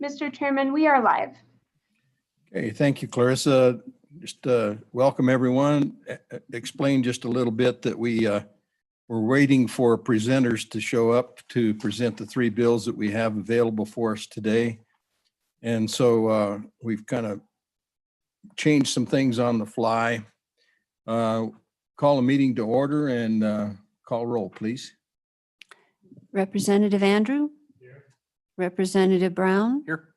Mr. Chairman, we are live. Okay, thank you, Clarissa. Just welcome everyone. Explain just a little bit that we're waiting for presenters to show up to present the three bills that we have available for us today. And so we've kind of changed some things on the fly. Call a meeting to order and call roll, please. Representative Andrew? Here. Representative Brown? Here.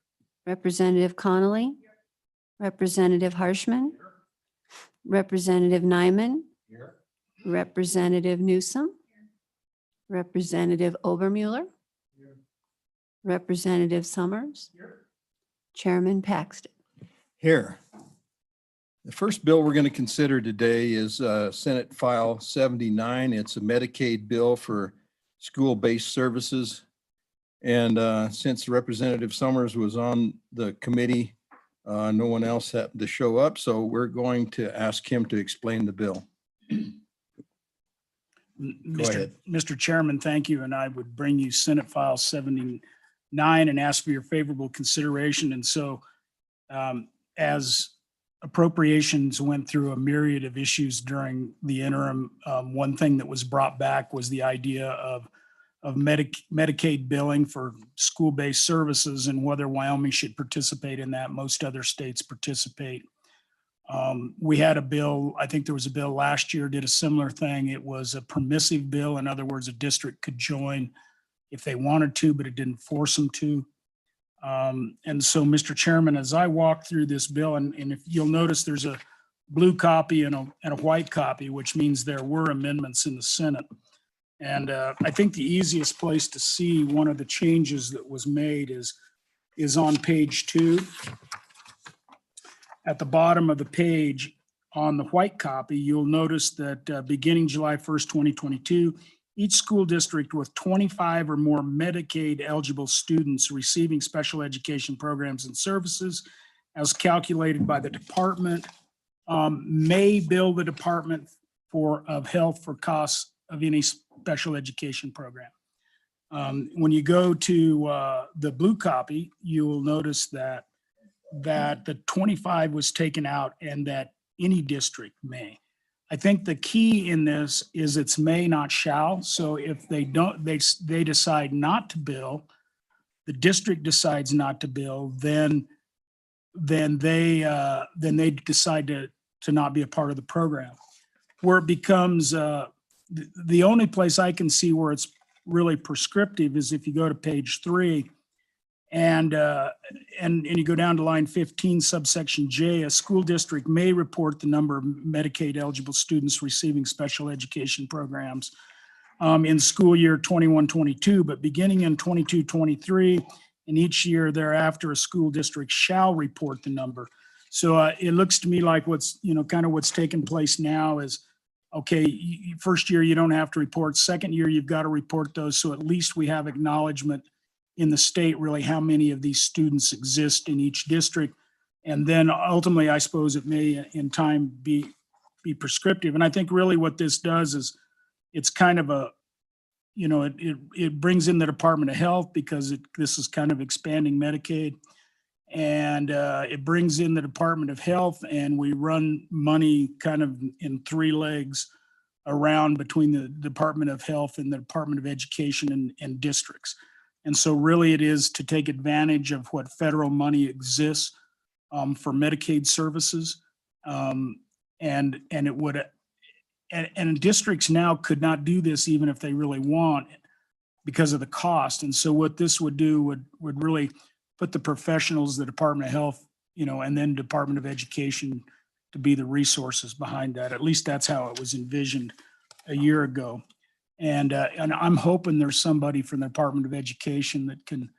Representative Connolly? Representative Harshman? Representative Nyman? Here. Representative Newsom? Representative Obermuller? Here. Representative Summers? Here. Chairman Paxton? Here. The first bill we're going to consider today is Senate File 79. It's a Medicaid bill for school-based services. And since Representative Summers was on the committee, no one else happened to show up, so we're going to ask him to explain the bill. Go ahead. Mr. Chairman, thank you. And I would bring you Senate File 79 and ask for your favorable consideration. And so as appropriations went through a myriad of issues during the interim, one thing that was brought back was the idea of Medicaid billing for school-based services and whether Wyoming should participate in that. Most other states participate. We had a bill, I think there was a bill last year, did a similar thing. It was a permissive bill. In other words, a district could join if they wanted to, but it didn't force them to. And so, Mr. Chairman, as I walk through this bill, and if you'll notice, there's a blue copy and a white copy, which means there were amendments in the Senate. And I think the easiest place to see one of the changes that was made is on page 2. At the bottom of the page on the white copy, you'll notice that beginning July 1st, 2022, each school district with 25 or more Medicaid eligible students receiving special education programs and services as calculated by the department may bill the Department of Health for costs of any special education program. When you go to the blue copy, you will notice that the 25 was taken out and that any district may. I think the key in this is it's may, not shall. So if they don't, they decide not to bill, the district decides not to bill, then they decide to not be a part of the program. Where it becomes the only place I can see where it's really prescriptive is if you go to page 3 and you go down to line 15, subsection J. A school district may report the number of Medicaid eligible students receiving special education programs in school year 21-22, but beginning in 22-23 and each year thereafter, a school district shall report the number. So it looks to me like what's taking place now is, okay, first year you don't have to report, second year you've got to report those, so at least we have acknowledgement in the state really how many of these students exist in each district. And then ultimately, I suppose it may in time be prescriptive. And I think really what this does is it's kind of a, it brings in the Department of Health because this is kind of expanding Medicaid. And it brings in the Department of Health, and we run money kind of in 3 legs around between the Department of Health and the Department of Education and districts. And so really it is to take advantage of what federal money exists for Medicaid services. And it would, and districts now could not do this even if they really want because of the cost. And so what this would do would really put the professionals, the Department of Health, and then Department of Education to be the resources behind that. At least that's how it was envisioned a year ago. And I'm hoping there's somebody from the Department of Education that can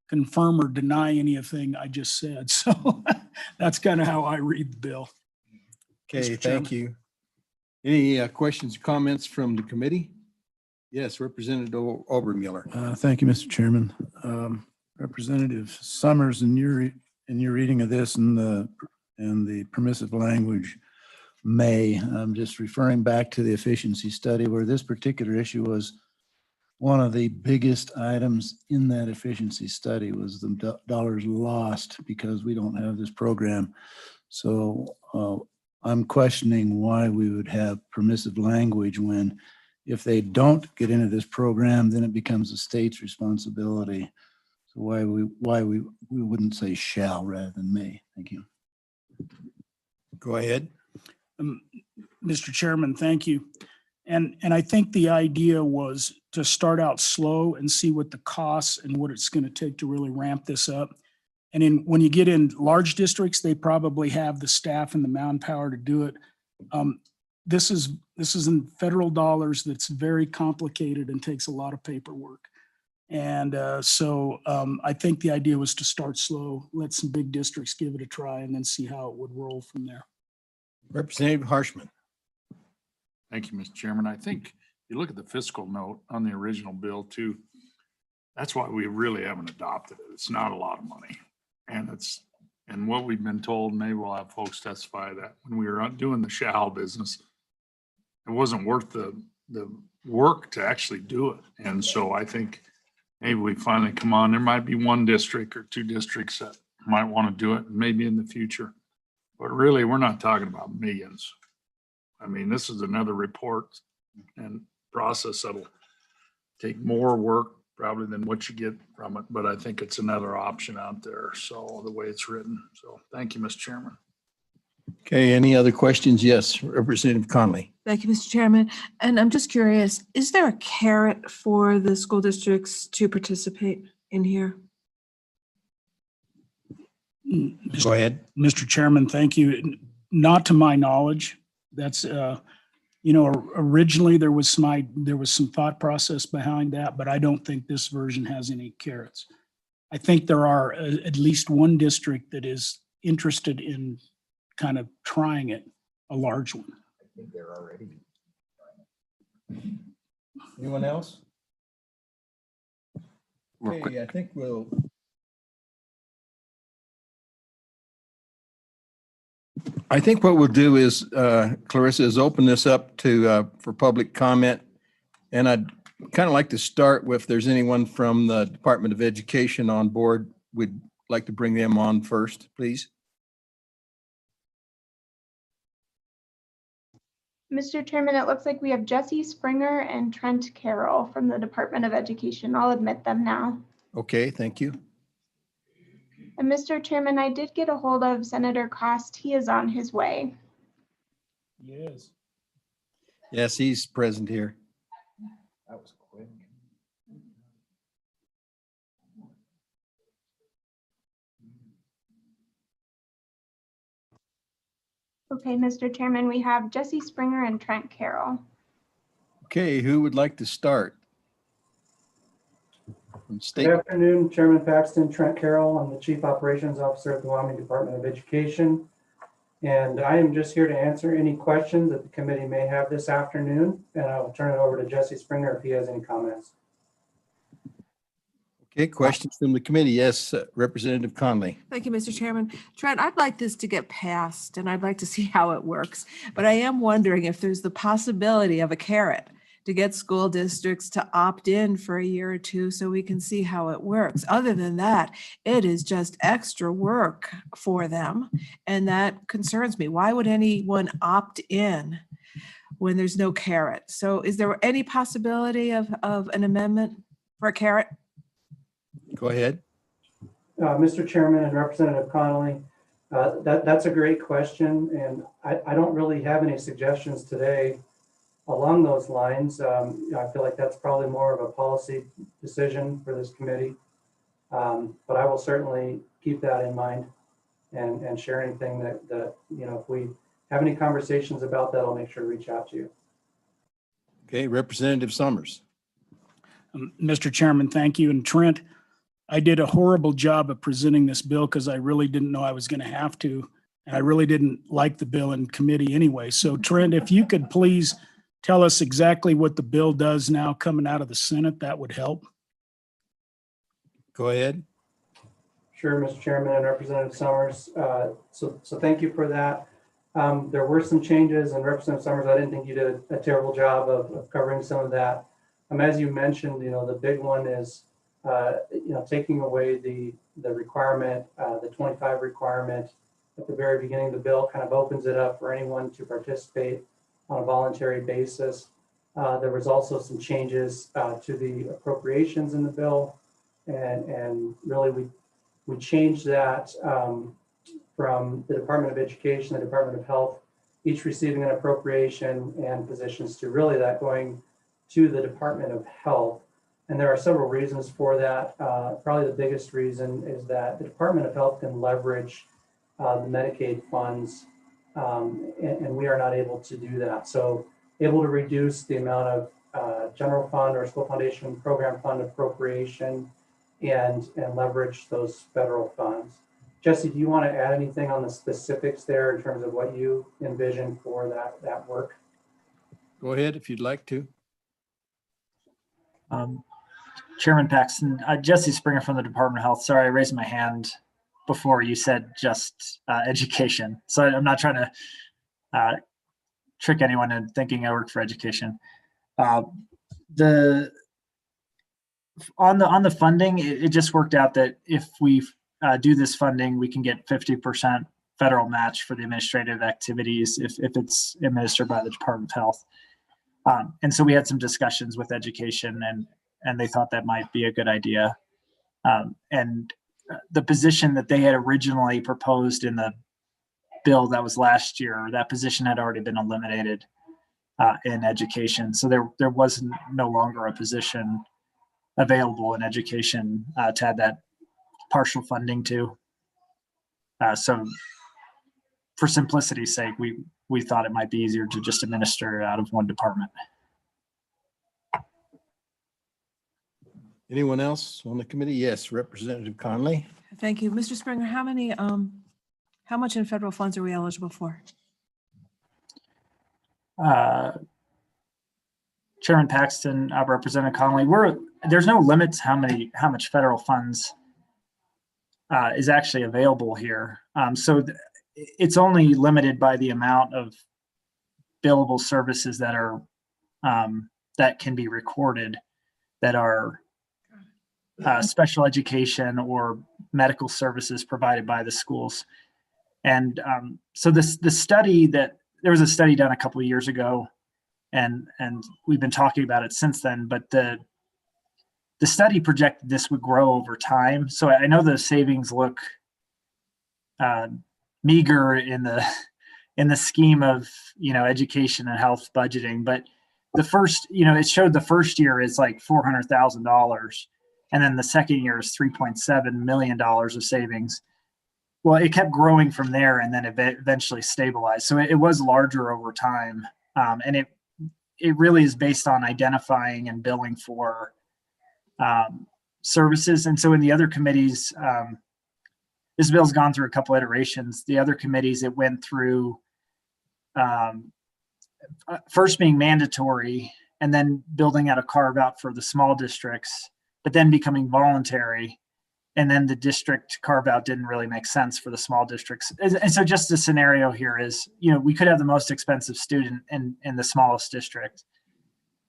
confirm or deny anything I just said. So that's kind of how I read the bill. Okay, Mr. thank you. Any questions, comments from the committee? Yes, Representative Obermuller. Thank you, Mr. Chairman. Representative Summers, in your reading of this and the permissive language may, I'm just referring back to the efficiency study where this particular issue was one of the biggest items in that efficiency study was the dollars lost because we don't have this program. So I'm questioning why we would have permissive language when if they don't get into this program, then it becomes the state's responsibility. So why we wouldn't say shall rather than may. Thank you. Go ahead. Mr. Chairman, thank you. And I think the idea was to start out slow and see what the costs and what it's going to take to really ramp this up. And when you get in large districts, they probably have the staff and the manpower to do it. This is in federal dollars that's very complicated and takes a lot of paperwork. And so I think the idea was to start slow, let some big districts give it a try, and then see how it would roll from there. Representative Harshman. Thank you, Mr. Chairman. I think if you look at the fiscal note on the original bill too, that's why we really haven't adopted it. It's not a lot of money. And what we've been told, maybe we'll have folks testify that when we were doing the shall business, it wasn't worth the work to actually do it. And so I think maybe we finally come on, there might be one district or two districts that might want to do it, maybe in the future. But really, we're not talking about millions. I mean, this is another report and process that'll take more work probably than what you get from it, but I think it's another option out there. So the way it's written. So thank you, Mr. Chairman. Okay, any other questions? Yes, Representative Conley. Thank you, Mr. Chairman. And I'm just curious, is there a carrot for the school districts to participate in here? Go ahead. Mr. Chairman, thank you. Not to my knowledge. That's, originally there was some thought process behind that, but I don't think this version has any carrots. I think there are at least one district that is interested in kind of trying it, a large one. I think they're already. Anyone else? Okay, I think what we'll do is, Clarissa, is open this up to for public comment. And I'd kind of like to start with, if there's anyone from the Department of Education on board, we'd like to bring them on first, please. Mr. Chairman, it looks like we have Jesse Springer and Trent Carroll from the Department of Education. I'll admit them now. Okay, thank you. And Mr. Chairman, I did get a hold of Senator Cost. He is on his way. Yes. Yes, he's present here. That was quick. Okay, Mr. Chairman, we have Jesse Springer and Trent Carroll. Okay, who would like to start? From state. Good afternoon, Chairman Paxton, Trent Carroll. I'm the Chief Operations Officer at the Wyoming Department of Education. And I am just here to answer any questions that the committee may have this afternoon. And I will turn it over to Jesse Springer if he has any comments. Okay, questions from the committee. Yes, Representative Conley. Thank you, Mr. Chairman. Trent, I'd like this to get passed and I'd like to see how it works. But I am wondering if there's the possibility of a carrot to get school districts to opt in for a year or two so we can see how it works. Other than that, it is just extra work for them. And that concerns me. Why would anyone opt in when there's no carrot? So is there any possibility of an amendment for a carrot? Go ahead. Mr. Chairman and Representative Connolly, that's a great question. And I don't really have any suggestions today along those lines. I feel like that's probably more of a policy decision for this committee. But I will certainly keep that in mind and share anything that if we have any conversations about that, I'll make sure to reach out to you. Okay, Representative Summers. Mr. Chairman, thank you. And Trent, I did a horrible job of presenting this bill because I really didn't know I was going to have to. And I really didn't like the bill in committee anyway. So Trent, if you could please tell us exactly what the bill does now coming out of the Senate, that would help. Go ahead. Sure, Mr. Chairman and Representative Summers. So thank you for that. There were some changes, and Representative Summers, I didn't think you did a terrible job of covering some of that. As you mentioned, the big one is, taking away the requirement, the 25 requirement at the very beginning of the bill kind of opens it up for anyone to participate on a voluntary basis. There was also some changes to the appropriations in the bill, and really we changed that from the Department of Education, the Department of Health, each receiving an appropriation and positions, to really that going to the Department of Health. And there are several reasons for that. Probably the biggest reason is that the Department of Health can leverage the Medicaid funds, and we are not able to do that. So able to reduce the amount of general fund or school foundation program fund appropriation and leverage those federal funds. Jesse, do you want to add anything on the specifics there in terms of what you envision for that work? Go ahead if you'd like to. Chairman Paxton, Jesse Springer from the Department of Health. Sorry, I raised my hand before you said just education. So I'm not trying to trick anyone into thinking I work for education. On the funding, it just worked out that if we do this funding, we can get 50% federal match for the administrative activities if it's administered by the Department of Health. And so we had some discussions with education, and they thought that might be a good idea. And the position that they had originally proposed in the bill that was last year, that position had already been eliminated in education. So there was no longer a position available in education to add that partial funding to. So for simplicity's sake, we thought it might be easier to just administer out of one department. Anyone else on the committee? Yes, Representative Conley. Thank you. Mr. Springer, how much in federal funds are we eligible for? Chairman Paxton, Representative Conley, there's no limits how much federal funds is actually available here. So it's only limited by the amount of billable services that are that can be recorded, that are special education or medical services provided by the schools. And so the study there was a study done a couple of years ago, and we've been talking about it since then, but the study projected this would grow over time. So I know the savings look meager in the scheme of, education and health budgeting, but the first, it showed the first year is like $400,000. And then the second year is $3.7 million of savings. Well, it kept growing from there and then eventually stabilized. So it was larger over time. And it really is based on identifying and billing for services. And so in the other committees, this bill's gone through a couple iterations. The other committees, it went through first being mandatory and then building out a carve out for the small districts, but then becoming voluntary. And then the district carve out didn't really make sense for the small districts. And so just the scenario here is, we could have the most expensive student in the smallest district.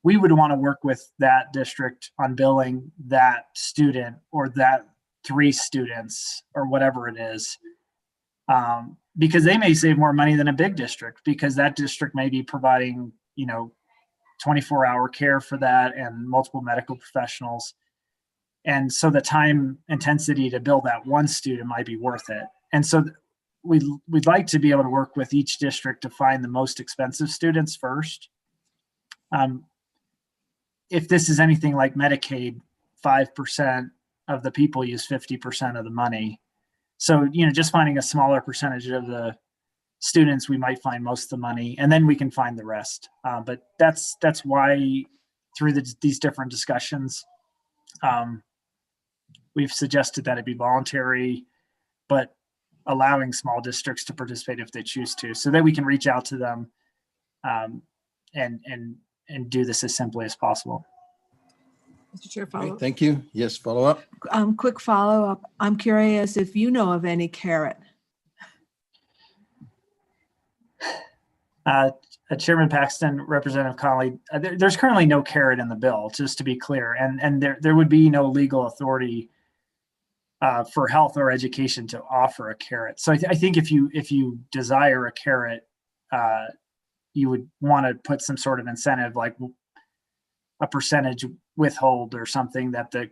We would want to work with that district on billing that student or that 3 students or whatever it is, because they may save more money than a big district, because that district may be providing, 24-hour care for that and multiple medical professionals. And so the time intensity to bill that one student might be worth it. And so we'd like to be able to work with each district to find the most expensive students first. If this is anything like Medicaid, 5% of the people use 50% of the money. So, just finding a smaller percentage of the students, we might find most of the money, and then we can find the rest. But that's why through these different discussions, we've suggested that it be voluntary, but allowing small districts to participate if they choose to, so that we can reach out to them and do this as simply as possible. Mr. Chair, Okay, follow up. thank you. Yes, follow up. Quick follow up. I'm curious if you know of any carrot. Chairman Paxton, Representative Connolly, there's currently no carrot in the bill, just to be clear, and there would be no legal authority for health or education to offer a carrot. So I think if you desire a carrot, you would want to put some sort of incentive, like a percentage withhold or something that the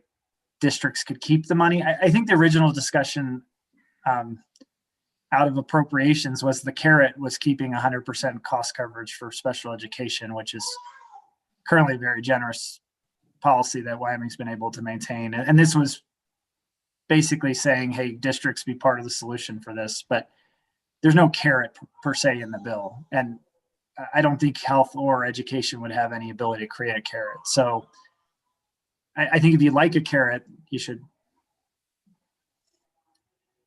districts could keep the money. I think the original discussion out of appropriations was the carrot was keeping 100% cost coverage for special education, which is currently a very generous policy that Wyoming's been able to maintain. And this was basically saying, hey, districts be part of the solution for this, but there's no carrot per se in the bill. And I don't think health or education would have any ability to create a carrot. So I think if you like a carrot, you should,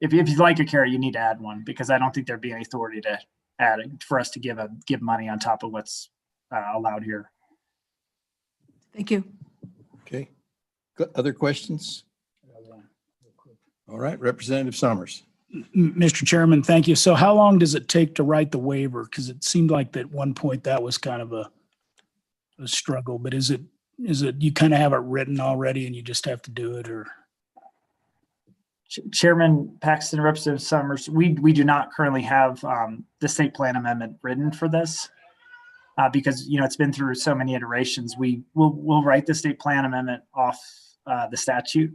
if you like a carrot, you need to add one, because I don't think there'd be any authority to add it for us to give money on top of what's allowed here. Thank you. Okay. Other questions? All right, Representative Summers. Mr. Chairman, thank you. So how long does it take to write the waiver? Because it seemed like at one point that was kind of a struggle, but is it you kind of have it written already and you just have to do it, or? Chairman Paxton, Representative Summers, we do not currently have the state plan amendment written for this because, you know, it's been through so many iterations. We'll write the state plan amendment off the statute.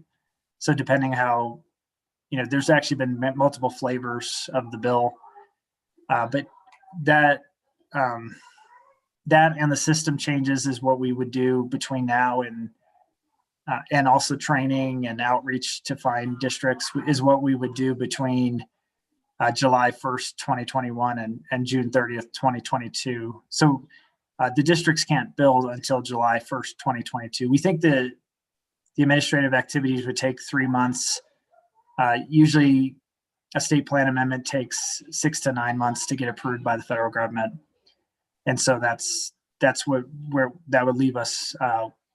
So depending how, you know, there's actually been multiple flavors of the bill, but that and the system changes is what we would do between now and also training and outreach to find districts is what we would do between July 1st, 2021 and June 30th, 2022. So the districts can't build until July 1st, 2022. We think that the administrative activities would take 3 months. Usually a state plan amendment takes 6 to 9 months to get approved by the federal government. And so that's where that would leave us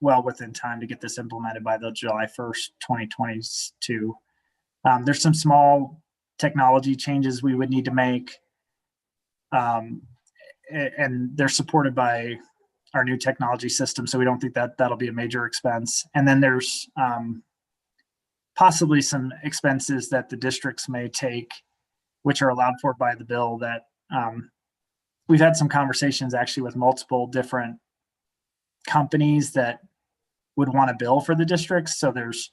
well within time to get this implemented by the July 1st, 2022. There's some small technology changes we would need to make. And they're supported by our new technology system. So we don't think that that'll be a major expense. And then there's possibly some expenses that the districts may take, which are allowed for by the bill that we've had some conversations actually with multiple different companies that would want to bill for the districts. So there's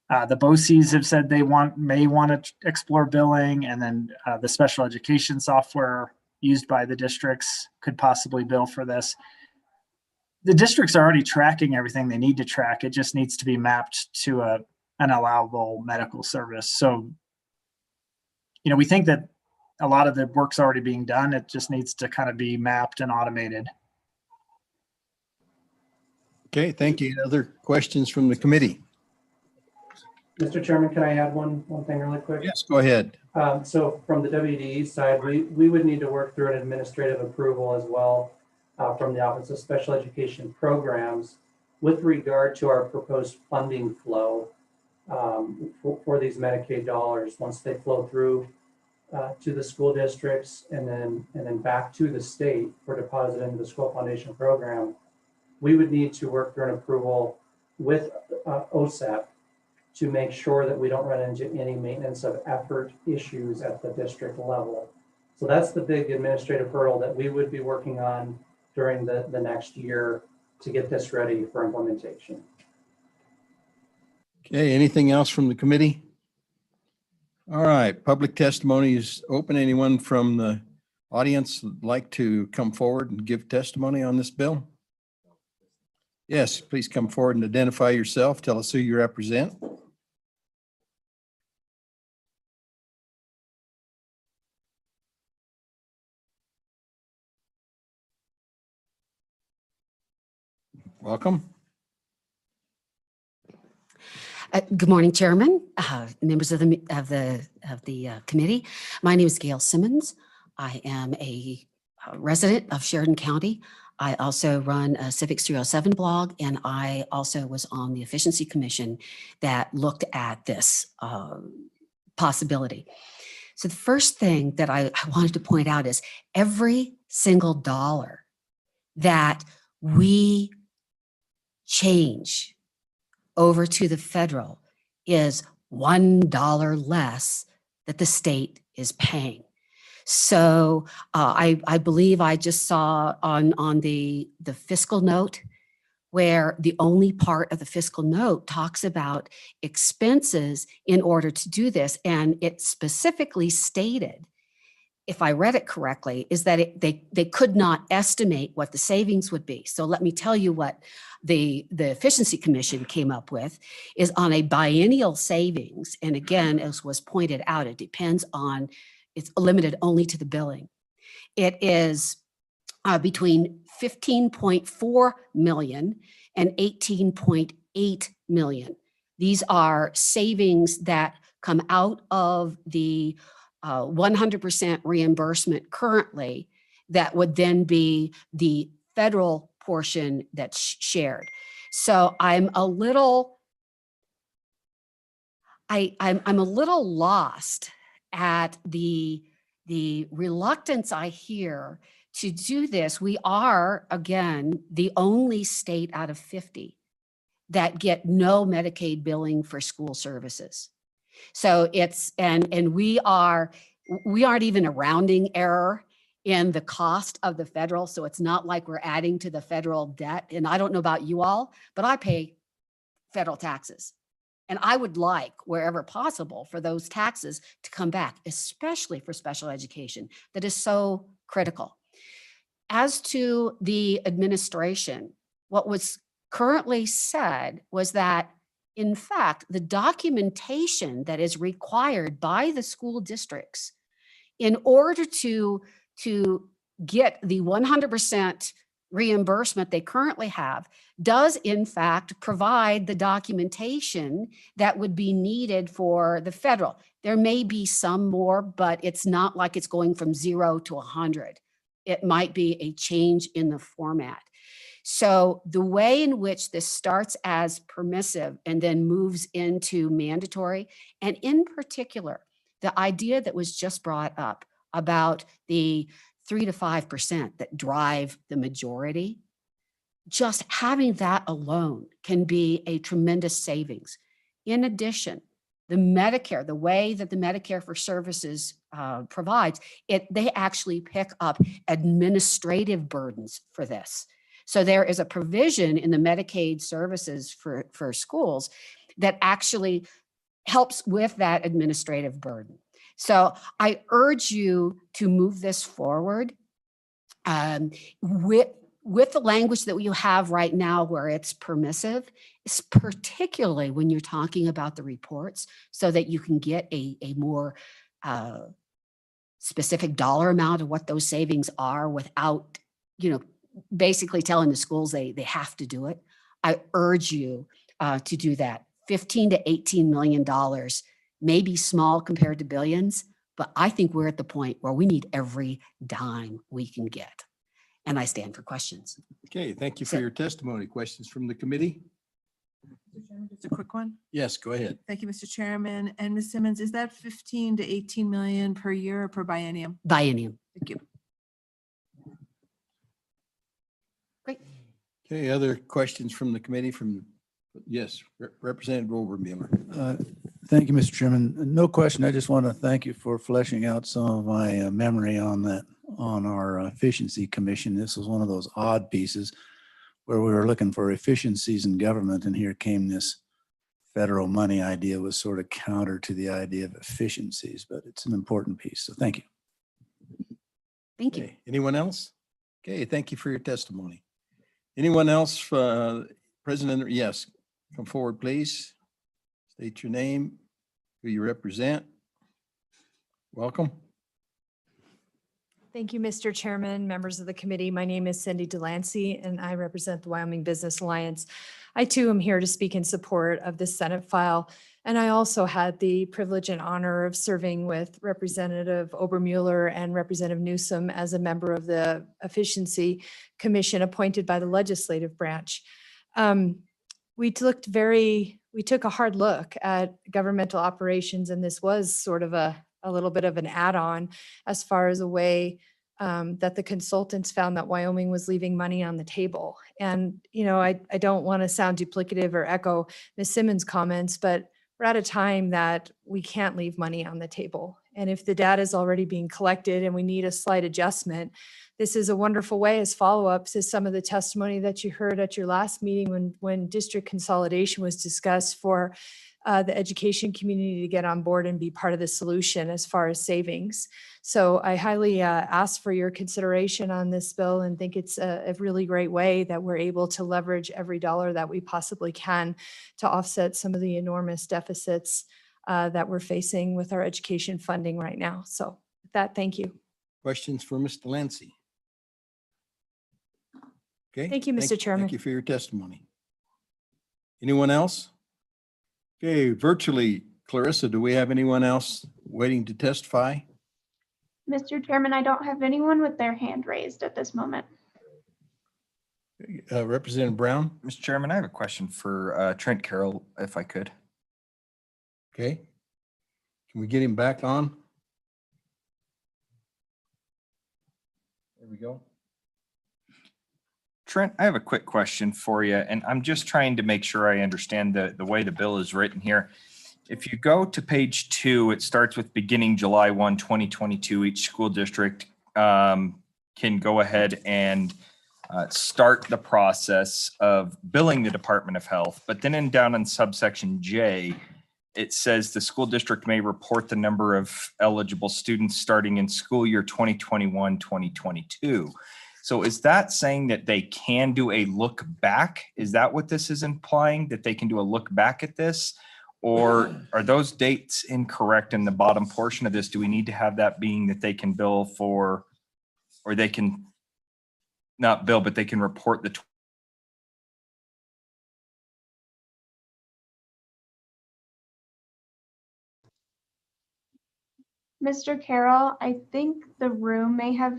the BOCES have said they may want to explore billing, and then the special education software used by the districts could possibly bill for this. The districts are already tracking everything they need to track. It just needs to be mapped to an allowable medical service. So, you know, we think that a lot of the work's already being done. It just needs to kind of be mapped and automated. Okay, thank you. Other questions from the committee? Mr. Chairman, can I add one thing really quick? Yes, go ahead. So from the WDE side, we would need to work through an administrative approval as well from the Office of Special Education Programs with regard to our proposed funding flow for these Medicaid dollars once they flow through to the school districts and then back to the state for deposit into the school foundation program. We would need to work through an approval with OSAP to make sure that we don't run into any maintenance of effort issues at the district level. So that's the big administrative hurdle that we would be working on during the next year to get this ready for implementation. Okay, anything else from the committee? All right, public testimony is open. Anyone from the audience would like to come forward and give testimony on this bill? Yes, please come forward and identify yourself. Tell us who you represent. Welcome. Good morning, Chairman, members of the committee. My name is Gail Simmons. I am a resident of Sheridan County. I also run a Civics 307 blog, and I also was on the Efficiency Commission that looked at this possibility. So the first thing that I wanted to point out is every single dollar that we change over to the federal is $1 less that the state is paying. So I believe I just saw on the fiscal note where the only part of the fiscal note talks about expenses in order to do this. And it specifically stated, if I read it correctly, is that they could not estimate what the savings would be. So let me tell you what the Efficiency Commission came up with is on a biennial savings. And again, as was pointed out, it depends on, it's limited only to the billing. It is between 15.4 million and 18.8 million. These are savings that come out of the 100% reimbursement currently that would then be the federal portion that's shared. So I'm a little lost at the reluctance I hear to do this. We are, again, the only state out of 50 that get no Medicaid billing for school services. So it's, and we aren't even a rounding error in the cost of the federal. So it's not like we're adding to the federal debt. And I don't know about you all, but I pay federal taxes. And I would like, wherever possible, for those taxes to come back, especially for special education that is so critical. As to the administration, what was currently said was that, in fact, the documentation that is required by the school districts in order to get the 100% reimbursement they currently have does in fact provide the documentation that would be needed for the federal. There may be some more, but it's not like it's going from 0 to 100. It might be a change in the format. So the way in which this starts as permissive and then moves into mandatory, and in particular, the idea that was just brought up about the 3 to 5% that drive the majority, just having that alone can be a tremendous savings. In addition, the Medicare, the way that the Medicare for Services provides, they actually pick up administrative burdens for this. So there is a provision in the Medicaid services for schools that actually helps with that administrative burden. So I urge you to move this forward with the language that you have right now where it's permissive, particularly when you're talking about the reports so that you can get a more specific dollar amount of what those savings are without, basically telling the schools they have to do it. I urge you to do that. $15 to $18 million may be small compared to billions, but I think we're at the point where we need every dime we can get. And I stand for questions. Okay, thank you for your testimony. Questions from the committee? Just a quick one. Yes, go ahead. Thank you, Mr. Chairman. And Ms. Simmons, is that 15 to 18 million per year or per biennium? Biennium. Thank you. Great. Okay, other questions from the committee yes, Representative Overmuller. Thank you, Mr. Chairman. No question. I just want to thank you for fleshing out some of my memory on our efficiency commission. This was one of those odd pieces where we were looking for efficiencies in government, and here came this federal money idea was sort of counter to the idea of efficiencies, but it's an important piece. So thank you. Thank you. Okay, anyone else? Okay, thank you for your testimony. Anyone else? President, yes, come forward, please. State your name, who you represent. Welcome. Thank you, Mr. Chairman, members of the committee. My name is Cindy Delancey, and I represent the Wyoming Business Alliance. I too am here to speak in support of this Senate file. And I also had the privilege and honor of serving with Representative Obermuller and Representative Newsom as a member of the Efficiency Commission appointed by the legislative branch. We took a hard look at governmental operations, and this was sort of a a little bit of an add-on as far as a way that the consultants found that Wyoming was leaving money on the table. And, I don't want to sound duplicative or echo Ms. Simmons' comments, but we're at a time that we can't leave money on the table. And if the data is already being collected and we need a slight adjustment, this is a wonderful way as follow-up to some of the testimony that you heard at your last meeting when district consolidation was discussed for the education community to get on board and be part of the solution as far as savings. So I highly ask for your consideration on this bill and think it's a really great way that we're able to leverage every dollar that we possibly can to offset some of the enormous deficits that we're facing with our education funding right now. So with that, thank you. Questions for Ms. Delancey? Okay. Thank you, Mr. Chairman. Thank you for your testimony. Anyone else? Okay, virtually, Clarissa, do we have anyone else waiting to testify? Mr. Chairman, I don't have anyone with their hand raised at this moment. Representative Brown? Mr. Chairman, I have a question for Trent Carroll, if I could. Okay. Can we get him back on? There we go. Trent, I have a quick question for you, and I'm just trying to make sure I understand the way the bill is written here. If you go to page 2, it starts with beginning July 1, 2022. Each school district can go ahead and start the process of billing the Department of Health. But then down in subsection J, it says the school district may report the number of eligible students starting in school year 2021, 2022. So is that saying that they can do a look back? Is that what this is implying, that they can do a look back at this? Or are those dates incorrect in the bottom portion of this? Do we need to have that being that they can bill for, or they can not bill, but they can report the Mr. Carroll, I think the room may have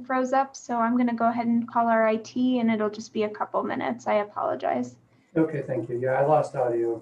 froze up, so I'm going to go ahead and call our IT and it'll just be a couple minutes. I apologize. Okay, thank you. Yeah, I lost audio.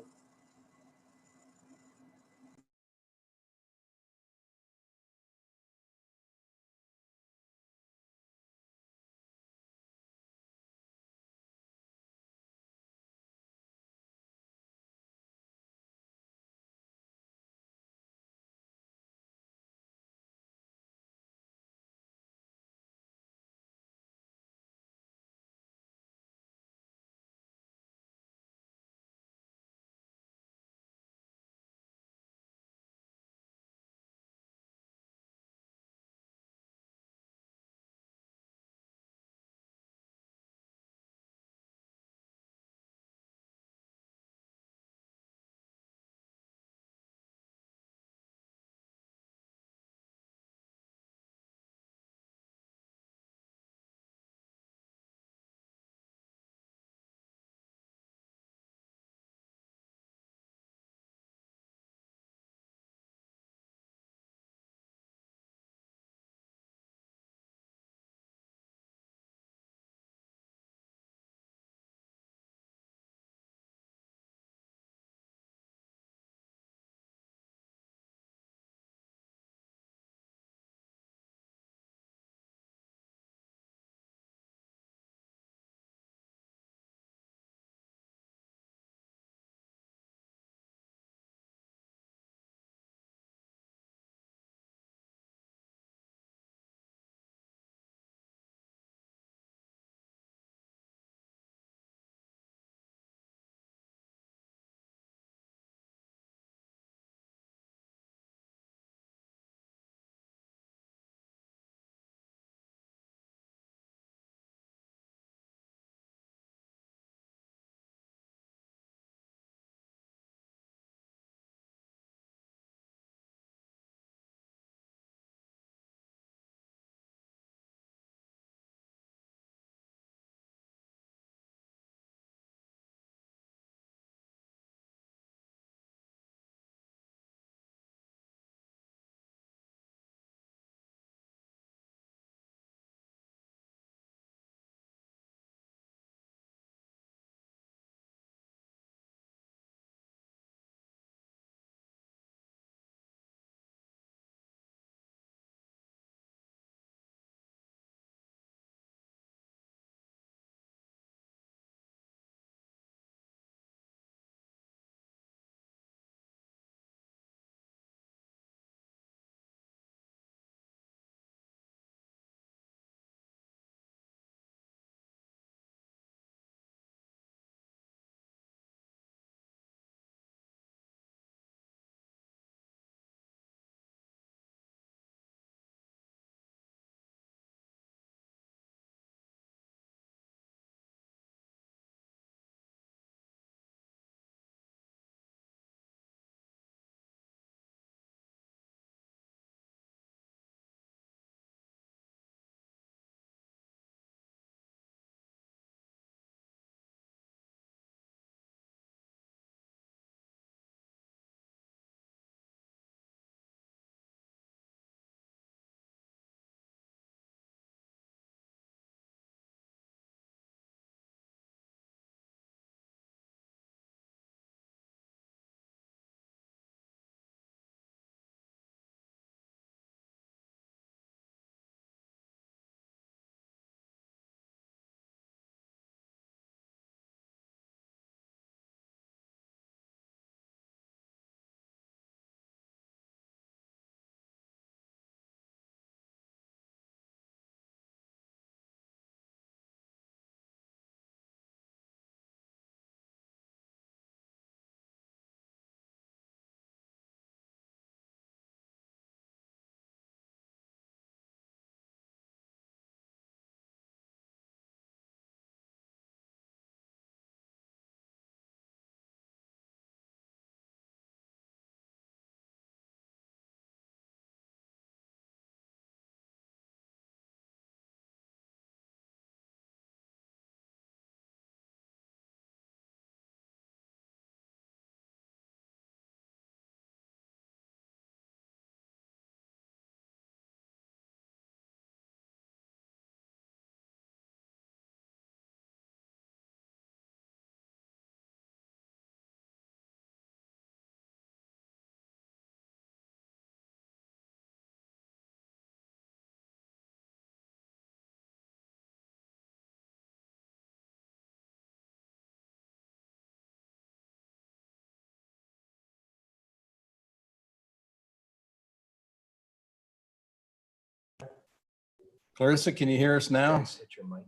Clarissa, can you hear us now? Guys, hit your mics.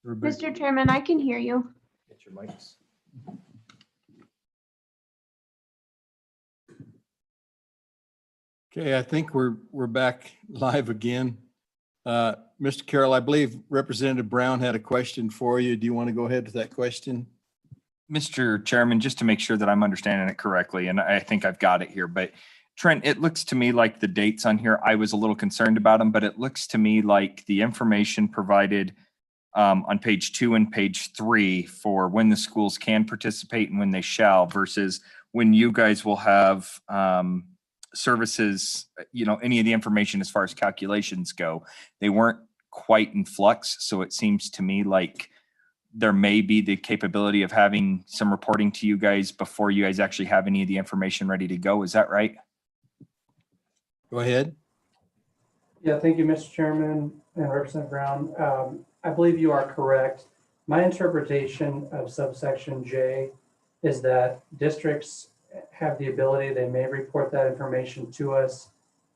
Mr. Chairman, I can hear you. Hit your mics. Okay, I think we're back live again. Mr. Carroll, I believe Representative Brown had a question for you. Do you want to go ahead with that question? Mr. Chairman, just to make sure that I'm understanding it correctly, and I think I've got it here, but Trent, it looks to me like the dates on here, I was a little concerned about them, but it looks to me like the information provided on page 2 and page 3 for when the schools can participate and when they shall versus when you guys will have services, any of the information as far as calculations go, they weren't quite in flux. So it seems to me like there may be the capability of having some reporting to you guys before you guys actually have any of the information ready to go. Is that right? Go ahead. Yeah, thank you, Mr. Chairman and Representative Brown. I believe you are correct. My interpretation of subsection J is that districts have the ability, they may report that information to us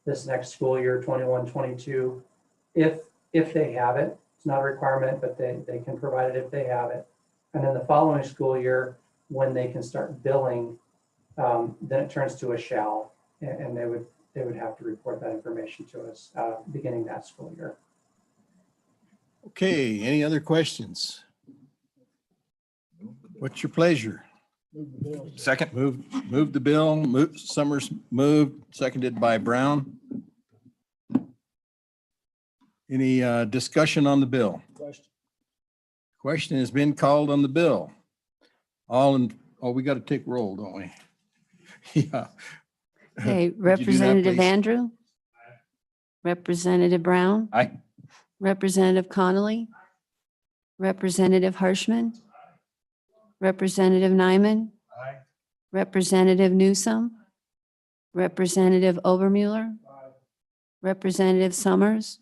this next school year, 21-22, if they have it. It's not a requirement, but they can provide it if they have it. And then the following school year, when they can start billing, then it turns to a shall, and they would have to report that information to us beginning that school year. Okay, any other questions? What's your pleasure? Second. Move the bill. Summers moved, seconded by Brown. Any discussion on the bill? Question has been called on the bill. We got to take roll, don't we? Yeah. Okay, Would you do that, Representative please? Andrew. Representative Brown. Aye. Representative Connolly. Representative Harshman. Representative Nyman. Representative Newsom. Representative Obermuller. Representative Summers.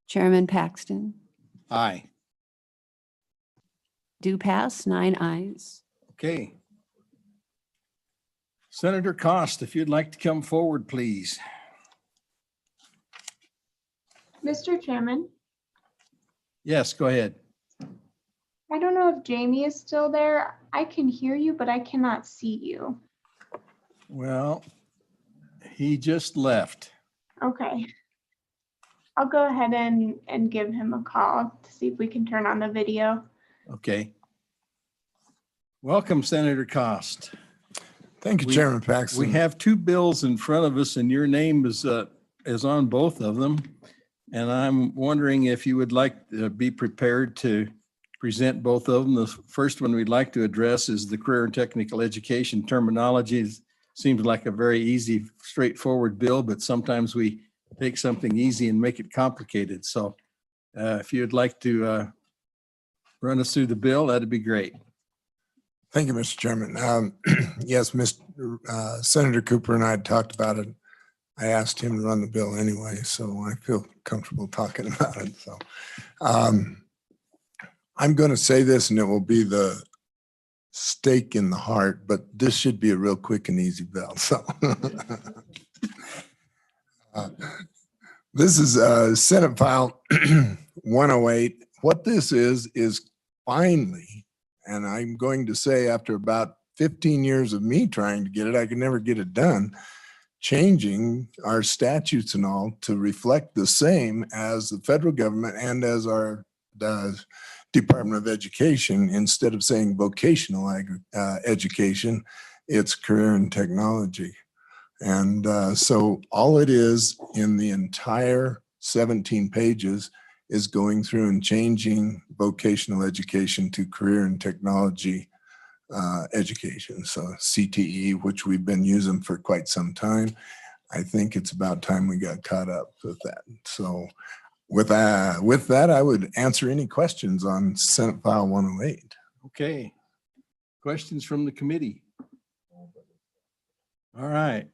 Chairman Paxton. Aye. Do pass, 9 ayes. Okay. Senator Cost, if you'd like to come forward, please. Mr. Chairman, Yes, go ahead. I don't know if Jamie is still there. I can hear you, but I cannot see you. Well, he just left. Okay. I'll go ahead and give him a call to see if we can turn on the video. Okay. Welcome, Senator Cost. Thank you, We- Chairman Paxton. We have two bills in front of us and your name is on both of them. And I'm wondering if you would like to be prepared to present both of them. The first one we'd like to address is the career and technical education terminology. It seems like a very easy, straightforward bill, but sometimes we take something easy and make it complicated. So if you'd like to run us through the bill, that'd be great. Thank you, Mr. Chairman. Yes, Senator Cooper and I had talked about it. I asked him to run the bill anyway, so I feel comfortable talking about it. So I'm going to say this and it will be the stake in the heart, but this should be a real quick and easy bill. So this is Senate File 108. What this is finally, and I'm going to say after about 15 years of me trying to get it, I could never get it done, changing our statutes and all to reflect the same as the federal government and as our Department of Education. Instead of saying vocational education, it's career and technology. And so all it is in the entire 17 pages is going through and changing vocational education to career and technology education. So CTE, which we've been using for quite some time. I think it's about time we got caught up with that. So with that, I would answer any questions on Senate File 108. Okay. Questions from the committee? All right.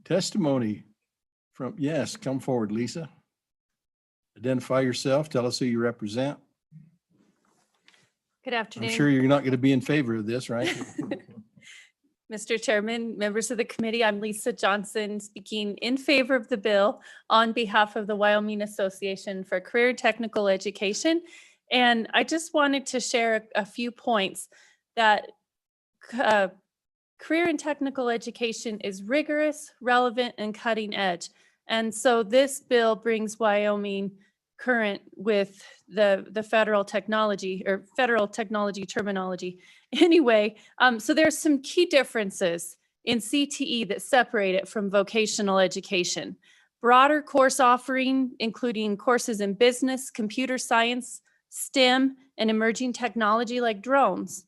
Testimony from, yes, come forward, Lisa. Identify yourself. Tell us who you represent. Good afternoon. I'm sure you're not going to be in favor of this, right? Mr. Chairman, members of the committee, I'm Lisa Johnson speaking in favor of the bill on behalf of the Wyoming Association for Career and Technical Education. And I just wanted to share a few points that career and technical education is rigorous, relevant, and cutting edge. And so this bill brings Wyoming current with the federal technology or federal technology terminology. Anyway, so there's some key differences in CTE that separate it from vocational education. Broader course offering, including courses in business, computer science, STEM, and emerging technology like drones.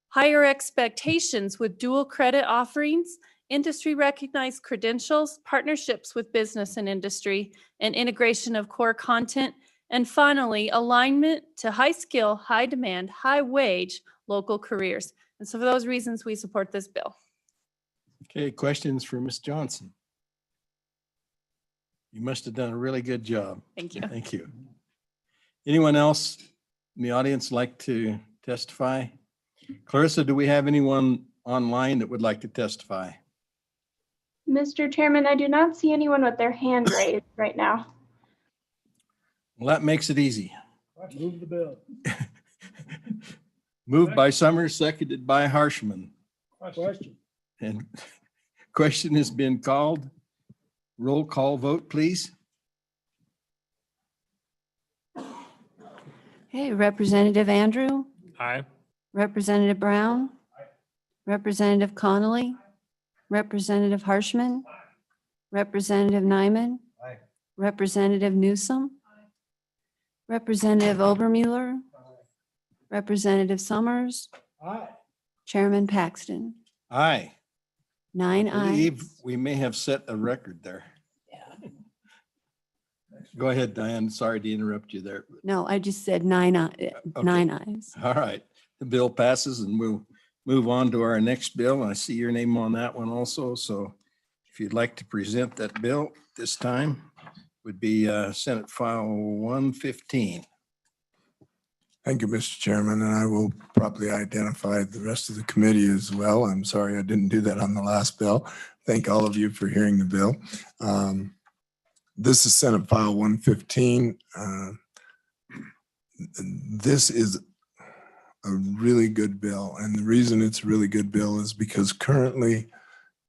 Higher expectations with dual credit offerings, industry recognized credentials, partnerships with business and industry, and integration of core content. And finally, alignment to high skill, high demand, high wage local careers. And so for those reasons, we support this bill. Okay, questions for Ms. Johnson? You must have done a really good job. Thank you. Thank you. Anyone else in the audience like to testify? Clarissa, do we have anyone online that would like to testify? Mr. Chairman, I do not see anyone with their hand raised right now. Well, that makes it easy. Move the bill. Moved by Summers, seconded by Harshman. Question. And question has been called. Roll call vote, please. Okay, Representative Andrew, Aye. Representative Brown, Representative Connolly, Representative Harshman, Representative Nyman, Representative Newsom, Representative Obermueller, Representative Summers, Chairman Paxton. Aye. 9 I believe ayes. we may have set a record there. Go ahead, Diane. Sorry to interrupt you there. No, I just said 9 ayes. All right. The bill passes and we'll move on to our next bill. I see your name on that one also. So if you'd like to present that bill this time, would be Senate File 115. Thank you, Mr. Chairman, and I will properly identify the rest of the committee as well. I'm sorry I didn't do that on the last bill. Thank all of you for hearing the bill. This is Senate File 115. This is a really good bill, and the reason it's a really good bill is because currently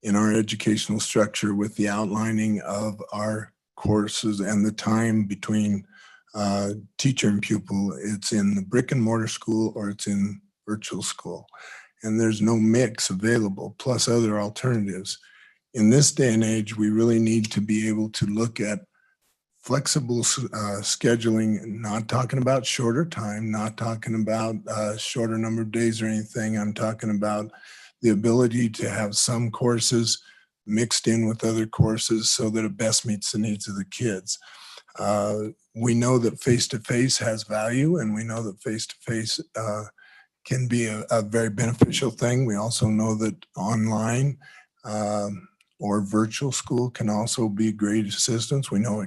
in our educational structure with the outlining of our courses and the time between teacher and pupil, it's in the brick and mortar school or it's in virtual school. And there's no mix available, plus other alternatives. In this day and age, we really need to be able to look at flexible scheduling, not talking about shorter time, not talking about shorter number of days or anything. I'm talking about the ability to have some courses mixed in with other courses so that it best meets the needs of the kids. We know that face-to-face has value, and we know that face-to-face can be a very beneficial thing. We also know that online or virtual school can also be great assistance. We know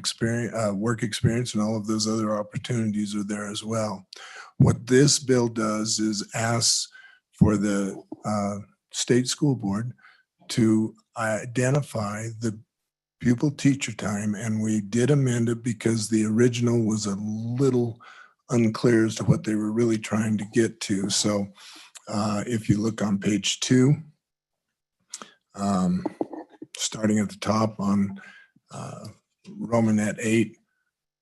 work experience and all of those other opportunities are there as well. What this bill does is asks for the state school board to identify the pupil teacher time, and we did amend it because the original was a little unclear as to what they were really trying to get to. So if you look on page 2, starting at the top on Romanet 8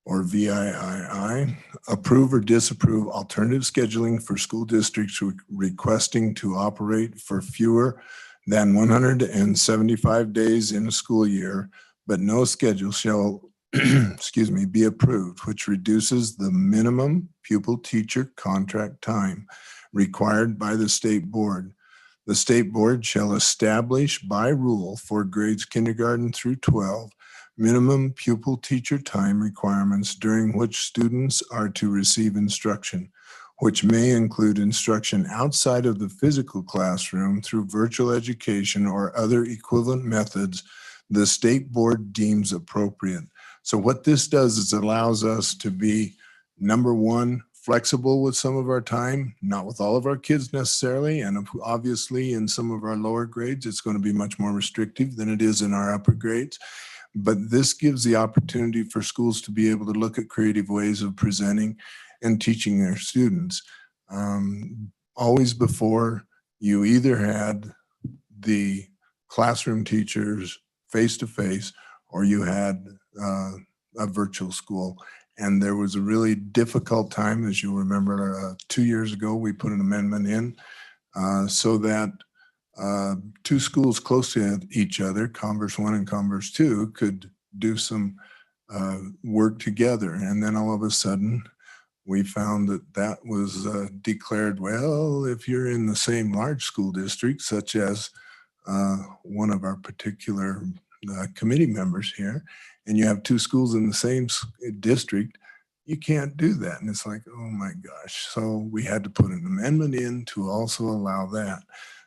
or VIII, approve or disapprove alternative scheduling for school districts requesting to operate for fewer than 175 days in a school year, but no schedule shall be approved, which reduces the minimum pupil teacher contract time required by the state board. The state board shall establish by rule for grades kindergarten through 12 minimum pupil teacher time requirements during which students are to receive instruction, which may include instruction outside of the physical classroom through virtual education or other equivalent methods the state board deems appropriate. So what this does is allows us to be, number one, flexible with some of our time, not with all of our kids necessarily. And obviously in some of our lower grades, it's going to be much more restrictive than it is in our upper grades. But this gives the opportunity for schools to be able to look at creative ways of presenting and teaching their students. Always before, you either had the classroom teachers face-to-face, or you had a virtual school. And there was a really difficult time, as you'll remember, 2 years ago, we put an amendment in so that two schools close to each other, Converse 1 and Converse 2, could do some work together. And then all of a sudden, we found that that was declared, well, if you're in the same large school district, such as one of our particular committee members here, and you have two schools in the same district, you can't do that. And it's like, oh my gosh. So we had to put an amendment in to also allow that.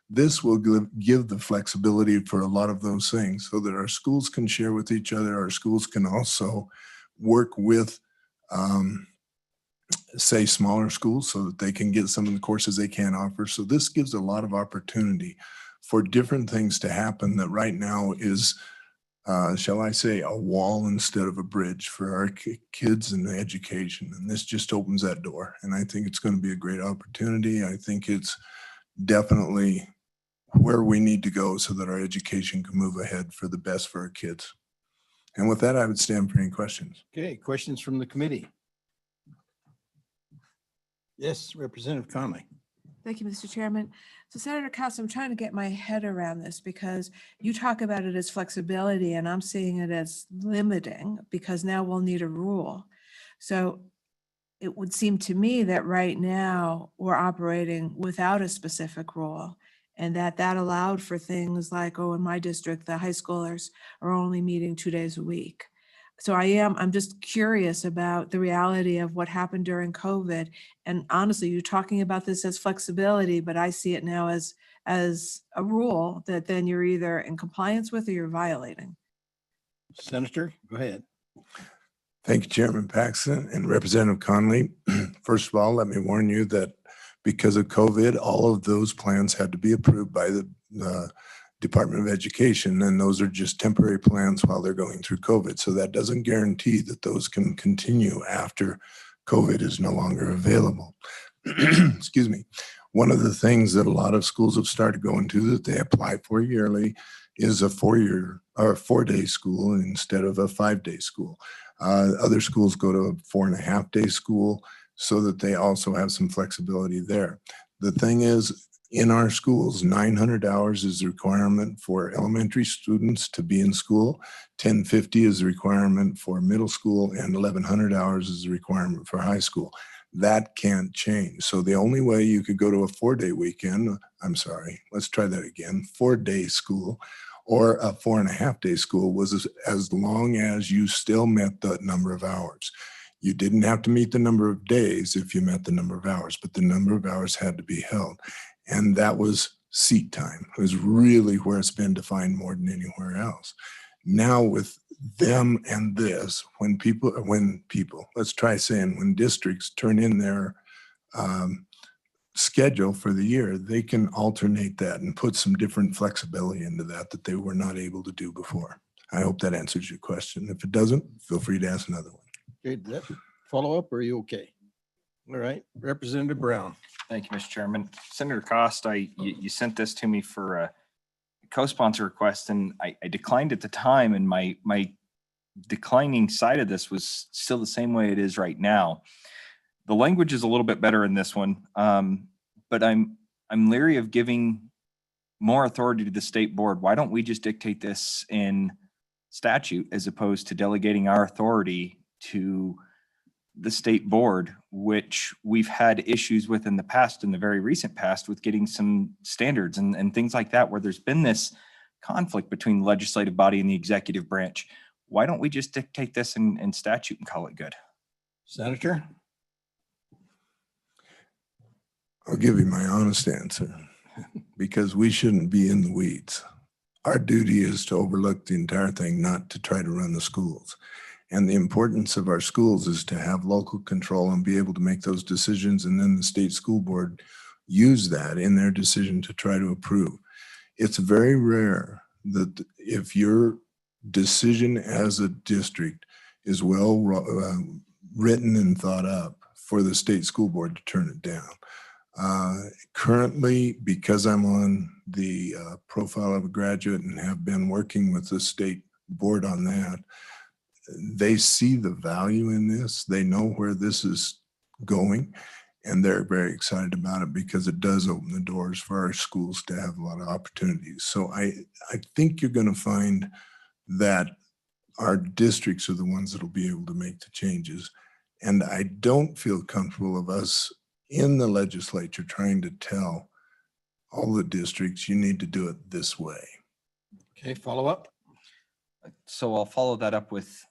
This will give the flexibility for a lot of those things so that our schools can share with each other. Our schools can also work with, say, smaller schools so that they can get some of the courses they can't offer. So this gives a lot of opportunity for different things to happen that right now is, shall I say, a wall instead of a bridge for our kids and the education. And this just opens that door. And I think it's going to be a great opportunity. I think it's definitely where we need to go so that our education can move ahead for the best for our kids. And with that, I would stand for any questions. Okay, questions from the committee? Yes, Representative Conley. Thank you, Mr. Chairman. So Senator Costa, I'm trying to get my head around this because you talk about it as flexibility and I'm seeing it as limiting because now we'll need a rule. So it would seem to me that right now we're operating without a specific rule and that allowed for things like, oh, in my district, the high schoolers are only meeting 2 days a week. So I'm just curious about the reality of what happened during COVID. And honestly, you're talking about this as flexibility, but I see it now as a rule that then you're either in compliance with or you're violating. Senator, go ahead. Thank you, Chairman Paxton and Representative Conley. First of all, let me warn you that because of COVID, all of those plans had to be approved by the Department of Education, and those are just temporary plans while they're going through COVID. So that doesn't guarantee that those can continue after COVID is no longer available. Excuse me. One of the things that a lot of schools have started going to that they apply for yearly is a 4-year or 4-day school instead of a 5-day school. Other schools go to a 4.5-day school so that they also have some flexibility there. The thing is, in our schools, 900 hours is the requirement for elementary students to be in school. 1050 is the requirement for middle school, and 1100 hours is the requirement for high school. That can't change. So the only way you could go to a 4-day weekend, I'm sorry, let's try that again, 4-day school or a 4.5-day school was as long as you still met the number of hours. You didn't have to meet the number of days if you met the number of hours, but the number of hours had to be held. And that was seat time. It was really where it's been defined more than anywhere else. Now with them and this, when districts turn in their schedule for the year, they can alternate that and put some different flexibility into that they were not able to do before. I hope that answers your question. If it doesn't, feel free to ask another one. Okay, did that follow up or are you okay? All right, Representative Brown. Thank you, Mr. Chairman. Senator Costa, you sent this to me for a co-sponsor request, and I declined at the time, and my declining side of this was still the same way it is right now. The language is a little bit better in this one, but I'm leery of giving more authority to the state board. Why don't we just dictate this in statute as opposed to delegating our authority to the state board, which we've had issues with in the past, in the very recent past, with getting some standards and things like that, where there's been this conflict between the legislative body and the executive branch. Why don't we just dictate this in statute and call it good? Senator? I'll give you my honest answer, because we shouldn't be in the weeds. Our duty is to overlook the entire thing, not to try to run the schools. And the importance of our schools is to have local control and be able to make those decisions. And then the state school board use that in their decision to try to approve. It's very rare that if your decision as a district is well written and thought up for the state school board to turn it down. Currently, because I'm on the profile of a graduate and have been working with the state board on that, they see the value in this. They know where this is going, and they're very excited about it because it does open the doors for our schools to have a lot of opportunities. So I think you're going to find that our districts are the ones that will be able to make the changes. And I don't feel comfortable of us in the legislature trying to tell all the districts, you need to do it this way. Okay, follow up. So I'll follow that up with